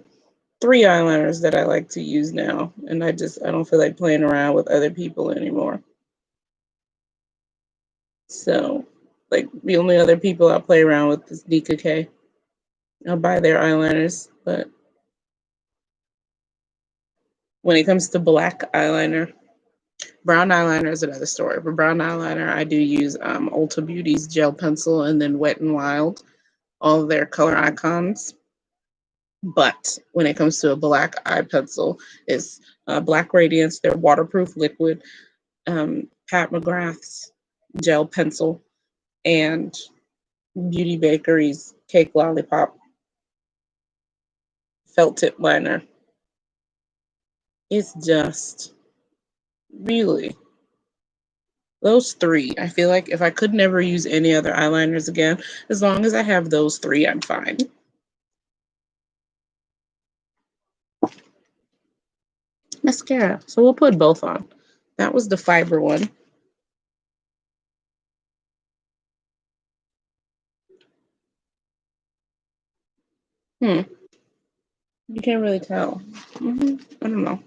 3 eyeliners that I like to use now, and I don't feel like playing around with other people anymore. So, like, the only other people I'll play around with is Nika K. I'll buy their eyeliners, but when it comes to black eyeliner, brown eyeliner is another story. For brown eyeliner, I do use Ulta Beauty's gel pencil and then Wet n Wild, all of their color icons. But when it comes to a black eye pencil, it's Black Radiance, their waterproof liquid, Pat McGrath's gel pencil, and Beauty Bakery's Cake Lollipop felt tip liner. It's just really those 3. I feel like if I could never use any other eyeliners again, as long as I have those 3, I'm fine. Mascara. So we'll put both on. That was the fiber one. You can't really tell. I don't know.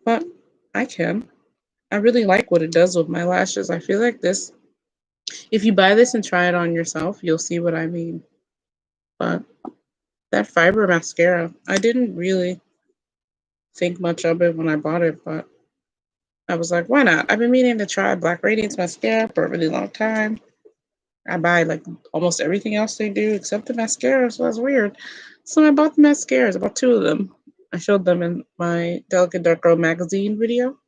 But I can. I really like what it does with my lashes. I feel like this If you buy this and try it on yourself, you'll see what I mean. But that fiber mascara, I didn't really think much of it when I bought it, but I was like, why not? I've been meaning to try Black Radiance mascara for a really long time. I buy like almost everything else they do except the mascara, so that's weird. So I bought the mascaras. I bought 2 of them. I showed them in my Delicate Dark Girl magazine video.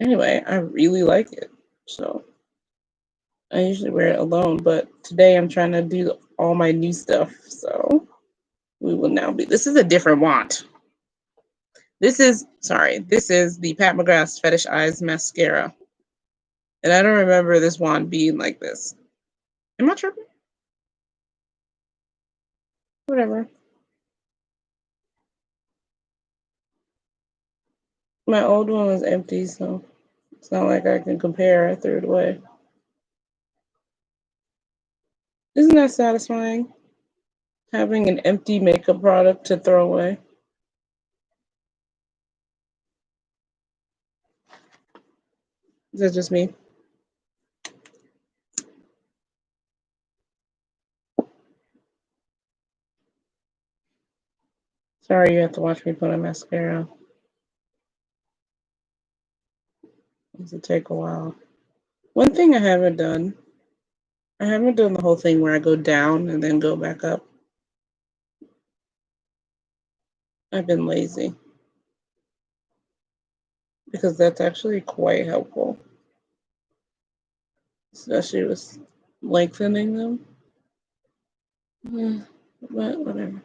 Anyway, I really like it. So I usually wear it alone, but today I'm trying to do all my new stuff. So we will now be. This is a different wand. This is the Pat McGrath's Fetish Eyes mascara. And I don't remember this wand being like this. Am I tripping? Whatever. My old one was empty, so it's not like I can compare. I threw it away. Isn't that satisfying? Having an empty makeup product to throw away. Is that just me? Sorry you have to watch me put on mascara. It'll take a while. One thing I haven't done the whole thing where I go down and then go back up. I've been lazy. Because that's actually quite helpful. Especially with lengthening them. But whatever.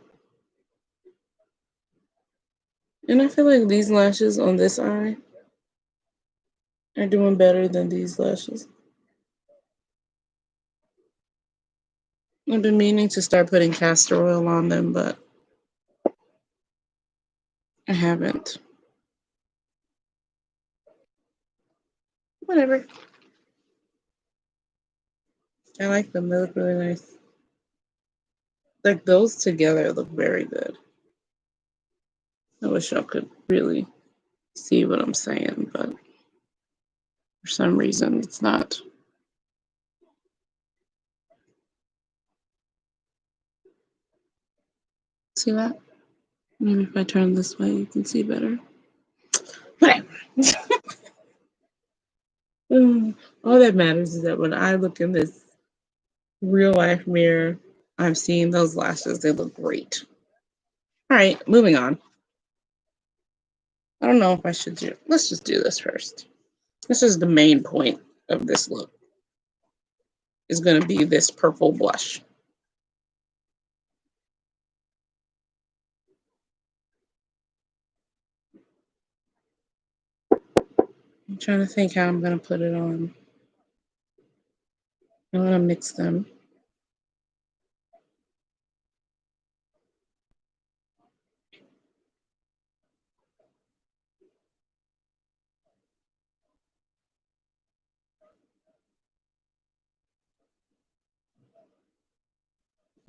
And I feel like these lashes on this eye are doing better than these lashes. I've been meaning to start putting castor oil on them, but I haven't. Whatever. I like them. They look really nice. Like those together look very good. I wish y'all could really see what I'm saying, but for some reason it's not. See that? Maybe if I turn this way, you can see better. Whatever. All that matters is that when I look in this real life mirror, I'm seeing those lashes. They look great. All right, moving on. I don't know if I should do. Let's just do this first. This is the main point of this look. Is going to be this purple blush. I'm trying to think how I'm going to put it on. I'm going to mix them.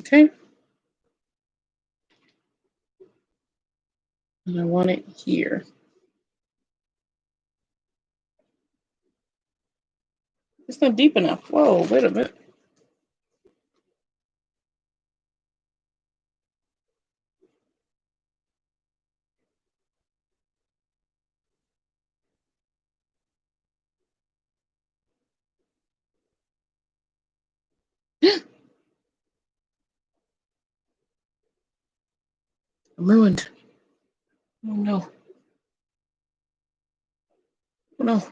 Okay. And I want it here. It's not deep enough. Whoa, wait a minute. I'm ruined. Oh no. Oh no.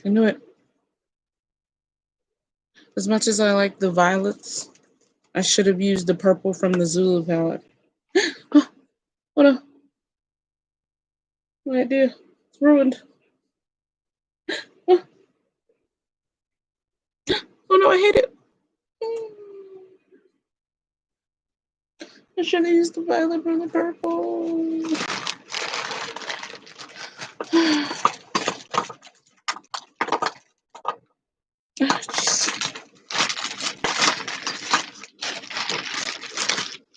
I knew it. As much as I like the violets, I should have used the purple from the Zulu palette. Oh no. What I do? It's ruined. Oh, oh no, I hate it. I should have used the violet from the purple.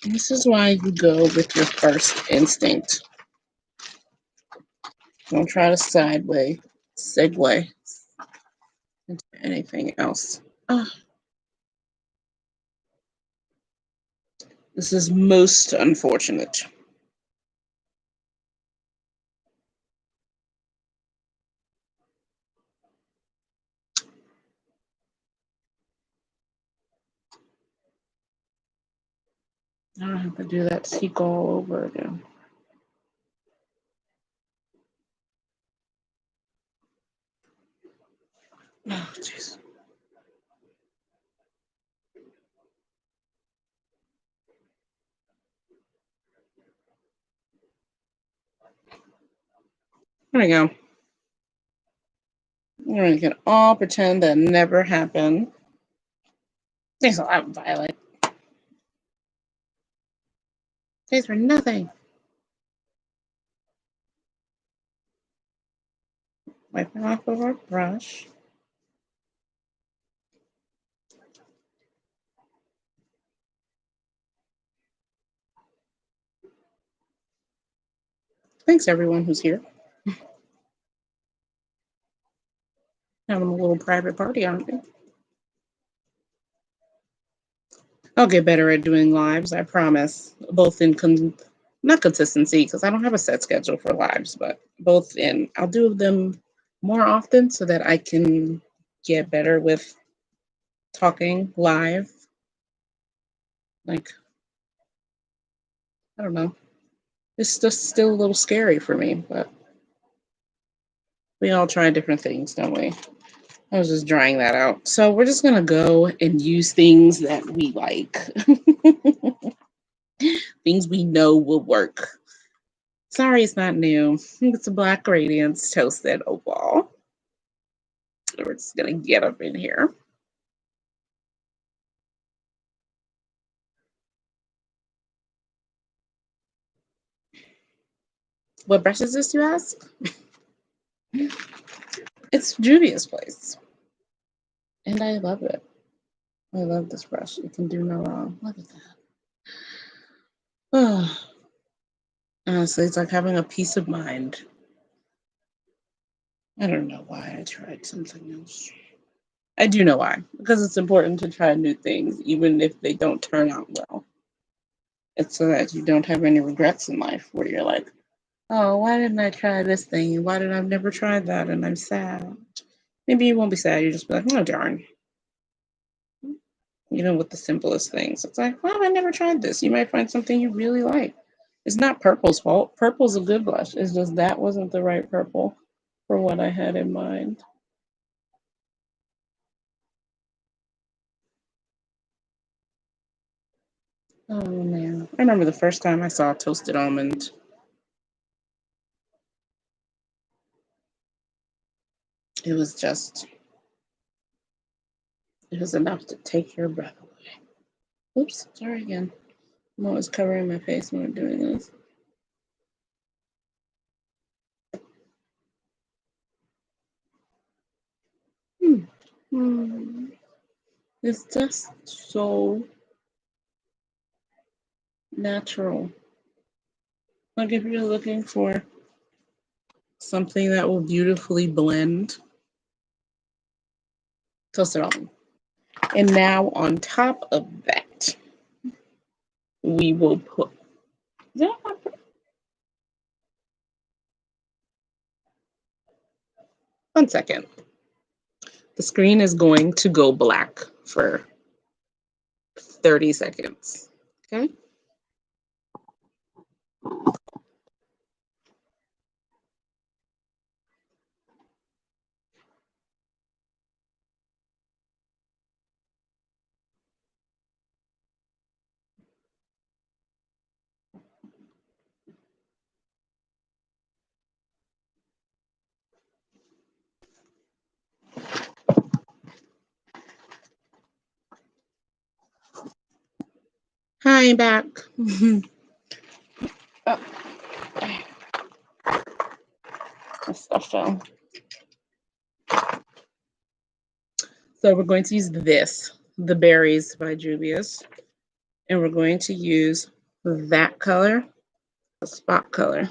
This is why you go with your first instinct. Don't try to segue into anything else. Ah, this is most unfortunate. I don't have to do that seek all over again. Oh, jeez. There we go. We can all pretend that never happened. Thanks a lot, Violet. Thanks for nothing. Wipe it off of our brush. Thanks everyone who's here. Having a little private party, aren't we? I'll get better at doing lives, I promise. Both in not consistency, because I don't have a set schedule for lives, but both in I'll do them more often so that I can get better with talking live. Like, I don't know. It's just still a little scary for me, but we all try different things, don't we? I was just drying that out. So we're just gonna go and use things that we like. Things we know will work. Sorry, it's not new. It's a black radiance toasted opal. We're just gonna get up in here. What brush is this, you ask? It's Juvia's place, and I love it. I love this brush. It can do no wrong. Look at that. Oh, honestly, it's like having a peace of mind. I don't know why I tried something else. I do know why. Because it's important to try new things, even if they don't turn out well. It's so that you don't have any regrets in life where you're like, oh, why didn't I try this thing? Why did I never try that? And I'm sad. Maybe you won't be sad. You just be like, oh, darn. Even with the simplest things. It's like, well, I never tried this. You might find something you really like. It's not purple's fault. Purple's a good blush. It's just that wasn't the right purple for what I had in mind. Oh man. I remember the first time I saw toasted almond. It was just, it was enough to take your breath away. Oops, sorry again. I'm always covering my face when I'm doing this. Hmm. It's just so natural. Like if you're looking for something that will beautifully blend, toasted almond. And now on top of that, we will put, one second. The screen is going to go black for 30 seconds. Okay. Hi, I'm back. Oh, my stuff fell. So we're going to use this, the berries by Juvia's, and we're going to use that color, the spot color,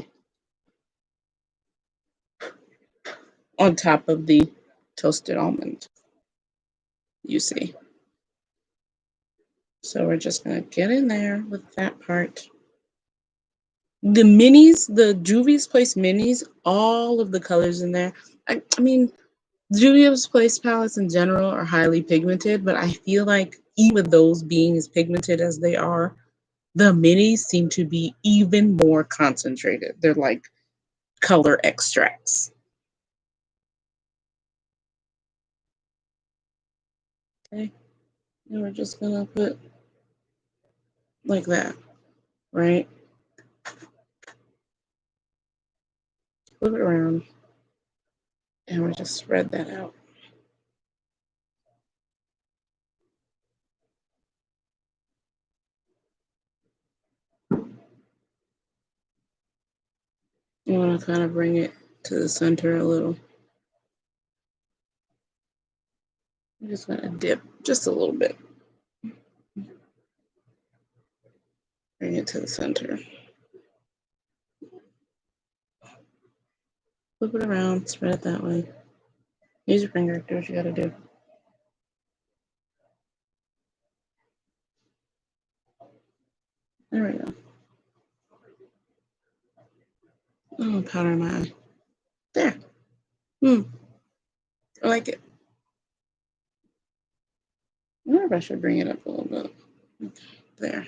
on top of the toasted almond, you see. So we're just going to get in there with that part. The minis, the Juvia's Place minis, all of the colors in there. I mean, Juvia's Place palettes in general are highly pigmented, but I feel like even with those being as pigmented as they are, the minis seem to be even more concentrated. They're like color extracts. Okay, and we're just gonna put like that, right? Flip it around, and we'll just spread that out. You want to kind of bring it to the center a little. I'm just gonna dip just a little bit. Bring it to the center. Flip it around, spread it that way. Use your finger, do what you gotta do. There we go. Oh, powder my eye. There. I like it. I wonder if I should bring it up a little bit. There.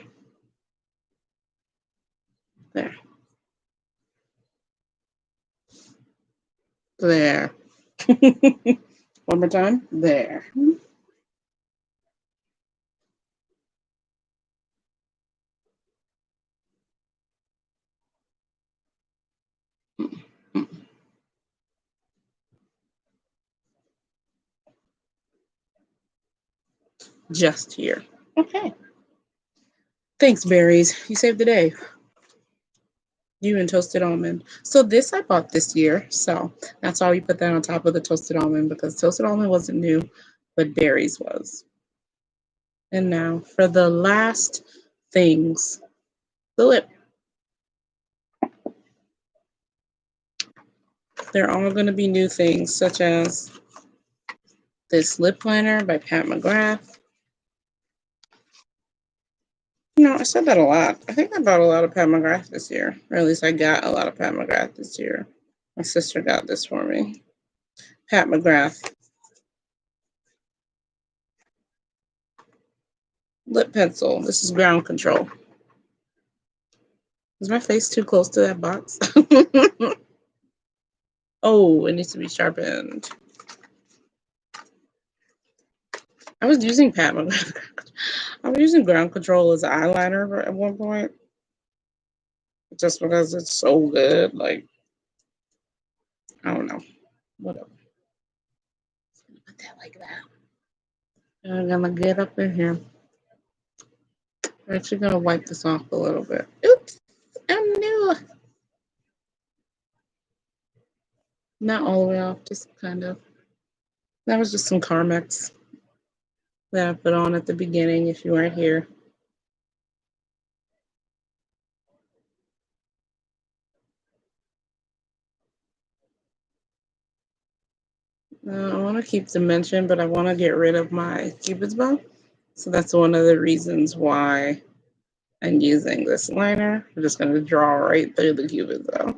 There. There. One more time. There. Just here. Okay. Thanks, berries. You saved the day. You and toasted almond. So this I bought this year. So that's why we put that on top of the toasted almond, because toasted almond wasn't new, but berries was. And now for the last things, the lip. They're all going to be new things, such as this lip liner by Pat McGrath. You know, I said that a lot. I think I bought a lot of Pat McGrath this year, or at least I got a lot of Pat McGrath this year. My sister got this for me. Pat McGrath lip pencil. This is ground control. Is my face too close to that box? Oh, it needs to be sharpened. I was using Pat McGrath. I was using ground control as an eyeliner at one point, just because it's so good. Like, I don't know. Whatever. Put that like that. I'm gonna get up in here. I'm actually gonna wipe this off a little bit. Oops, I'm new. Not all the way off, just kind of. That was just some Carmex that I put on at the beginning if you weren't here. I want to keep dimension, but I want to get rid of my Cupid's bow. So that's one of the reasons why I'm using this liner. I'm just going to draw right through the Cupid's bow.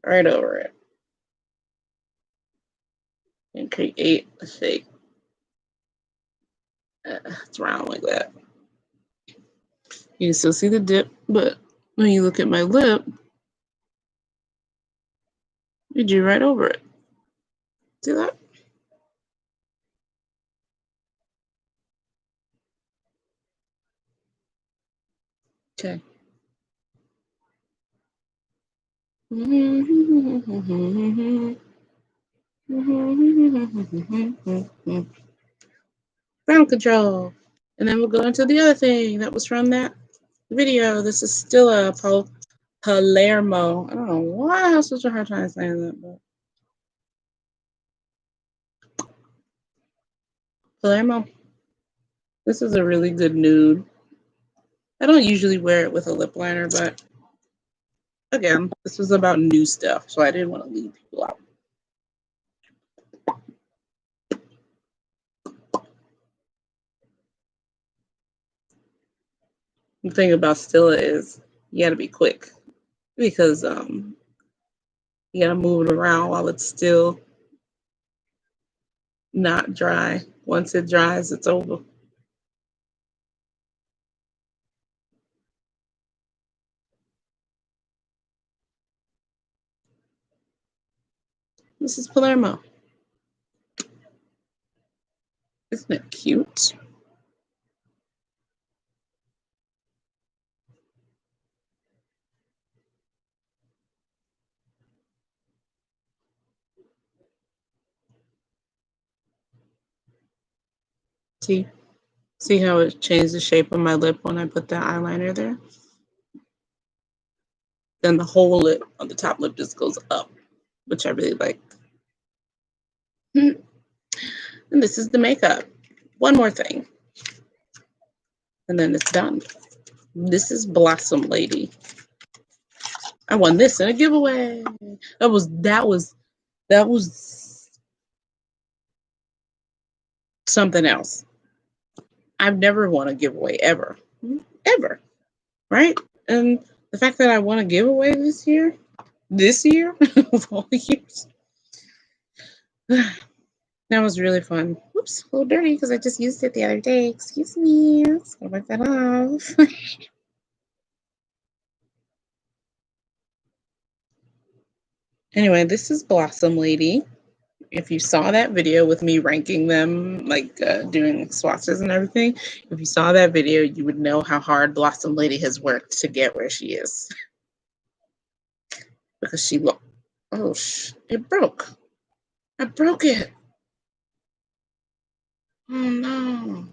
Right over it. And create a shape. It's round like that. You can still see the dip, but when you look at my lip, you drew right over it. See that? Okay. Ground control. And then we'll go into the other thing that was from that video. This is still a Palermo. I don't know why I have such a hard time saying that, but Palermo. This is a really good nude. I don't usually wear it with a lip liner, but again, this was about new stuff, so I didn't want to leave people out. The thing about Stilla is you gotta be quick because you gotta move it around while it's still not dry. Once it dries, it's over. This is Palermo. Isn't it cute? See, see how it changed the shape of my lip when I put that eyeliner there? Then the whole lip on the top lip just goes up, which I really like. And this is the makeup. One more thing, and then it's done. This is Blossom Lady. I won this in a giveaway. That was something else. I've never won a giveaway ever. Ever. Right? And the fact that I won a giveaway this year of all the years, that was really fun. Oops, a little dirty because I just used it the other day. Excuse me. Let's go wipe that off. Anyway, this is Blossom Lady. If you saw that video with me ranking them, like doing swatches and everything, if you saw that video, you would know how hard Blossom Lady has worked to get where she is. Because she looked, oh, it broke. I broke it. Oh no.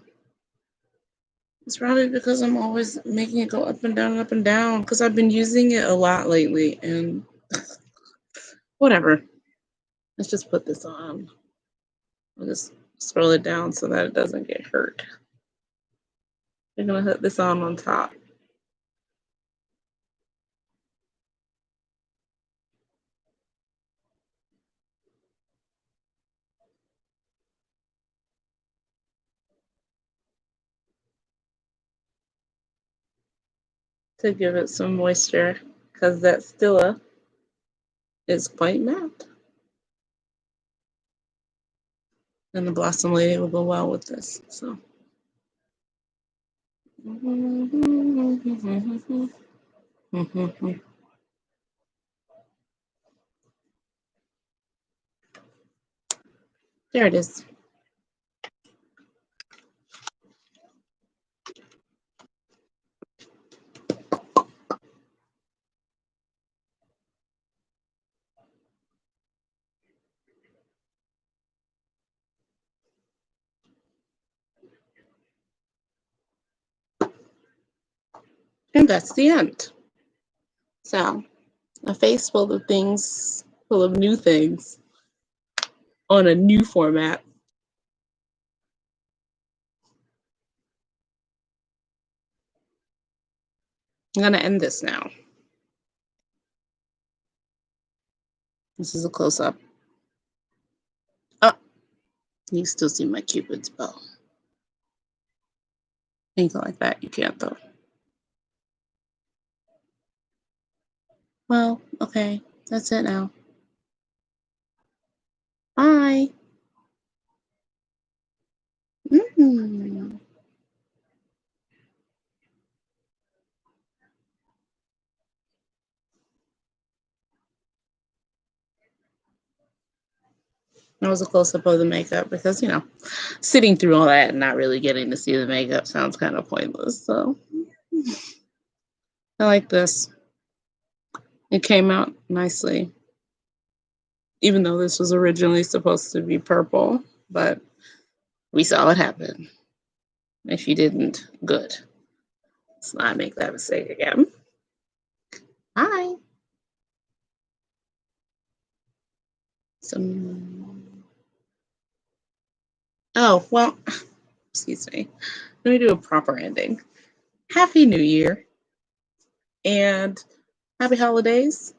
It's probably because I'm always making it go up and down because I've been using it a lot lately and whatever. Let's just put this on. I'll just scroll it down so that it doesn't get hurt. I'm gonna put this on top. To give it some moisture because that Stilla is quite matte. And the Blossom Lady will go well with this. So. There it is. And that's the end. So, a face full of things, full of new things on a new format. I'm going to end this now. This is a close up. Oh, you still see my Cupid's bow. Anything like that, you can't though. Well, okay, that's it now. Bye. Mm-hmm. That was a close up of the makeup because, sitting through all that and not really getting to see the makeup sounds kind of pointless. So I like this. It came out nicely, even though this was originally supposed to be purple, but we saw it happen. If you didn't, good. Let's not make that mistake again. Bye. Oh, well, excuse me. Let me do a proper ending. Happy New Year and happy holidays.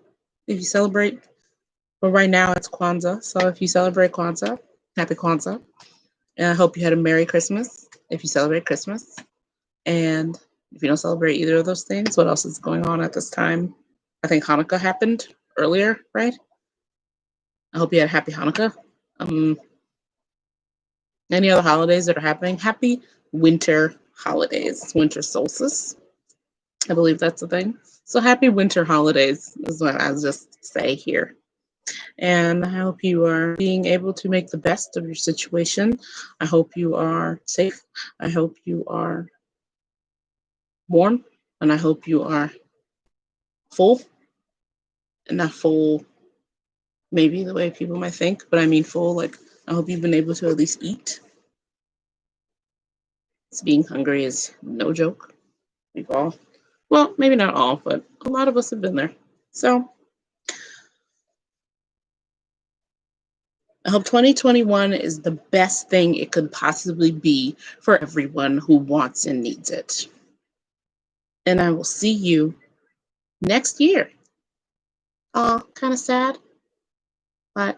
If you celebrate, well, right now it's Kwanzaa. So if you celebrate Kwanzaa, happy Kwanzaa. And I hope you had a Merry Christmas if you celebrate Christmas. And If you don't celebrate either of those things, what else is going on at this time? I think Hanukkah happened earlier, right? I hope you had a happy Hanukkah. Um, any other holidays that are happening? Happy winter holidays, winter solstice. I believe that's a thing. So happy winter holidays is what I'll just say here. And I hope you are being able to make the best of your situation. I hope you are safe. I hope you are warm. And I hope you are full. And not full, maybe the way people might think, but I mean full. Like, I hope you've been able to at least eat. So being hungry is no joke. We've all, well, maybe not all, but a lot of us have been there. So I hope 2021 is the best thing it could possibly be for everyone who wants and needs it. And I will see you next year. Kind of sad, but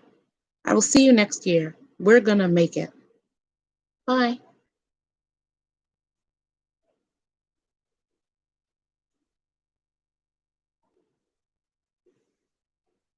I will see you next year. We're going to make it. Bye.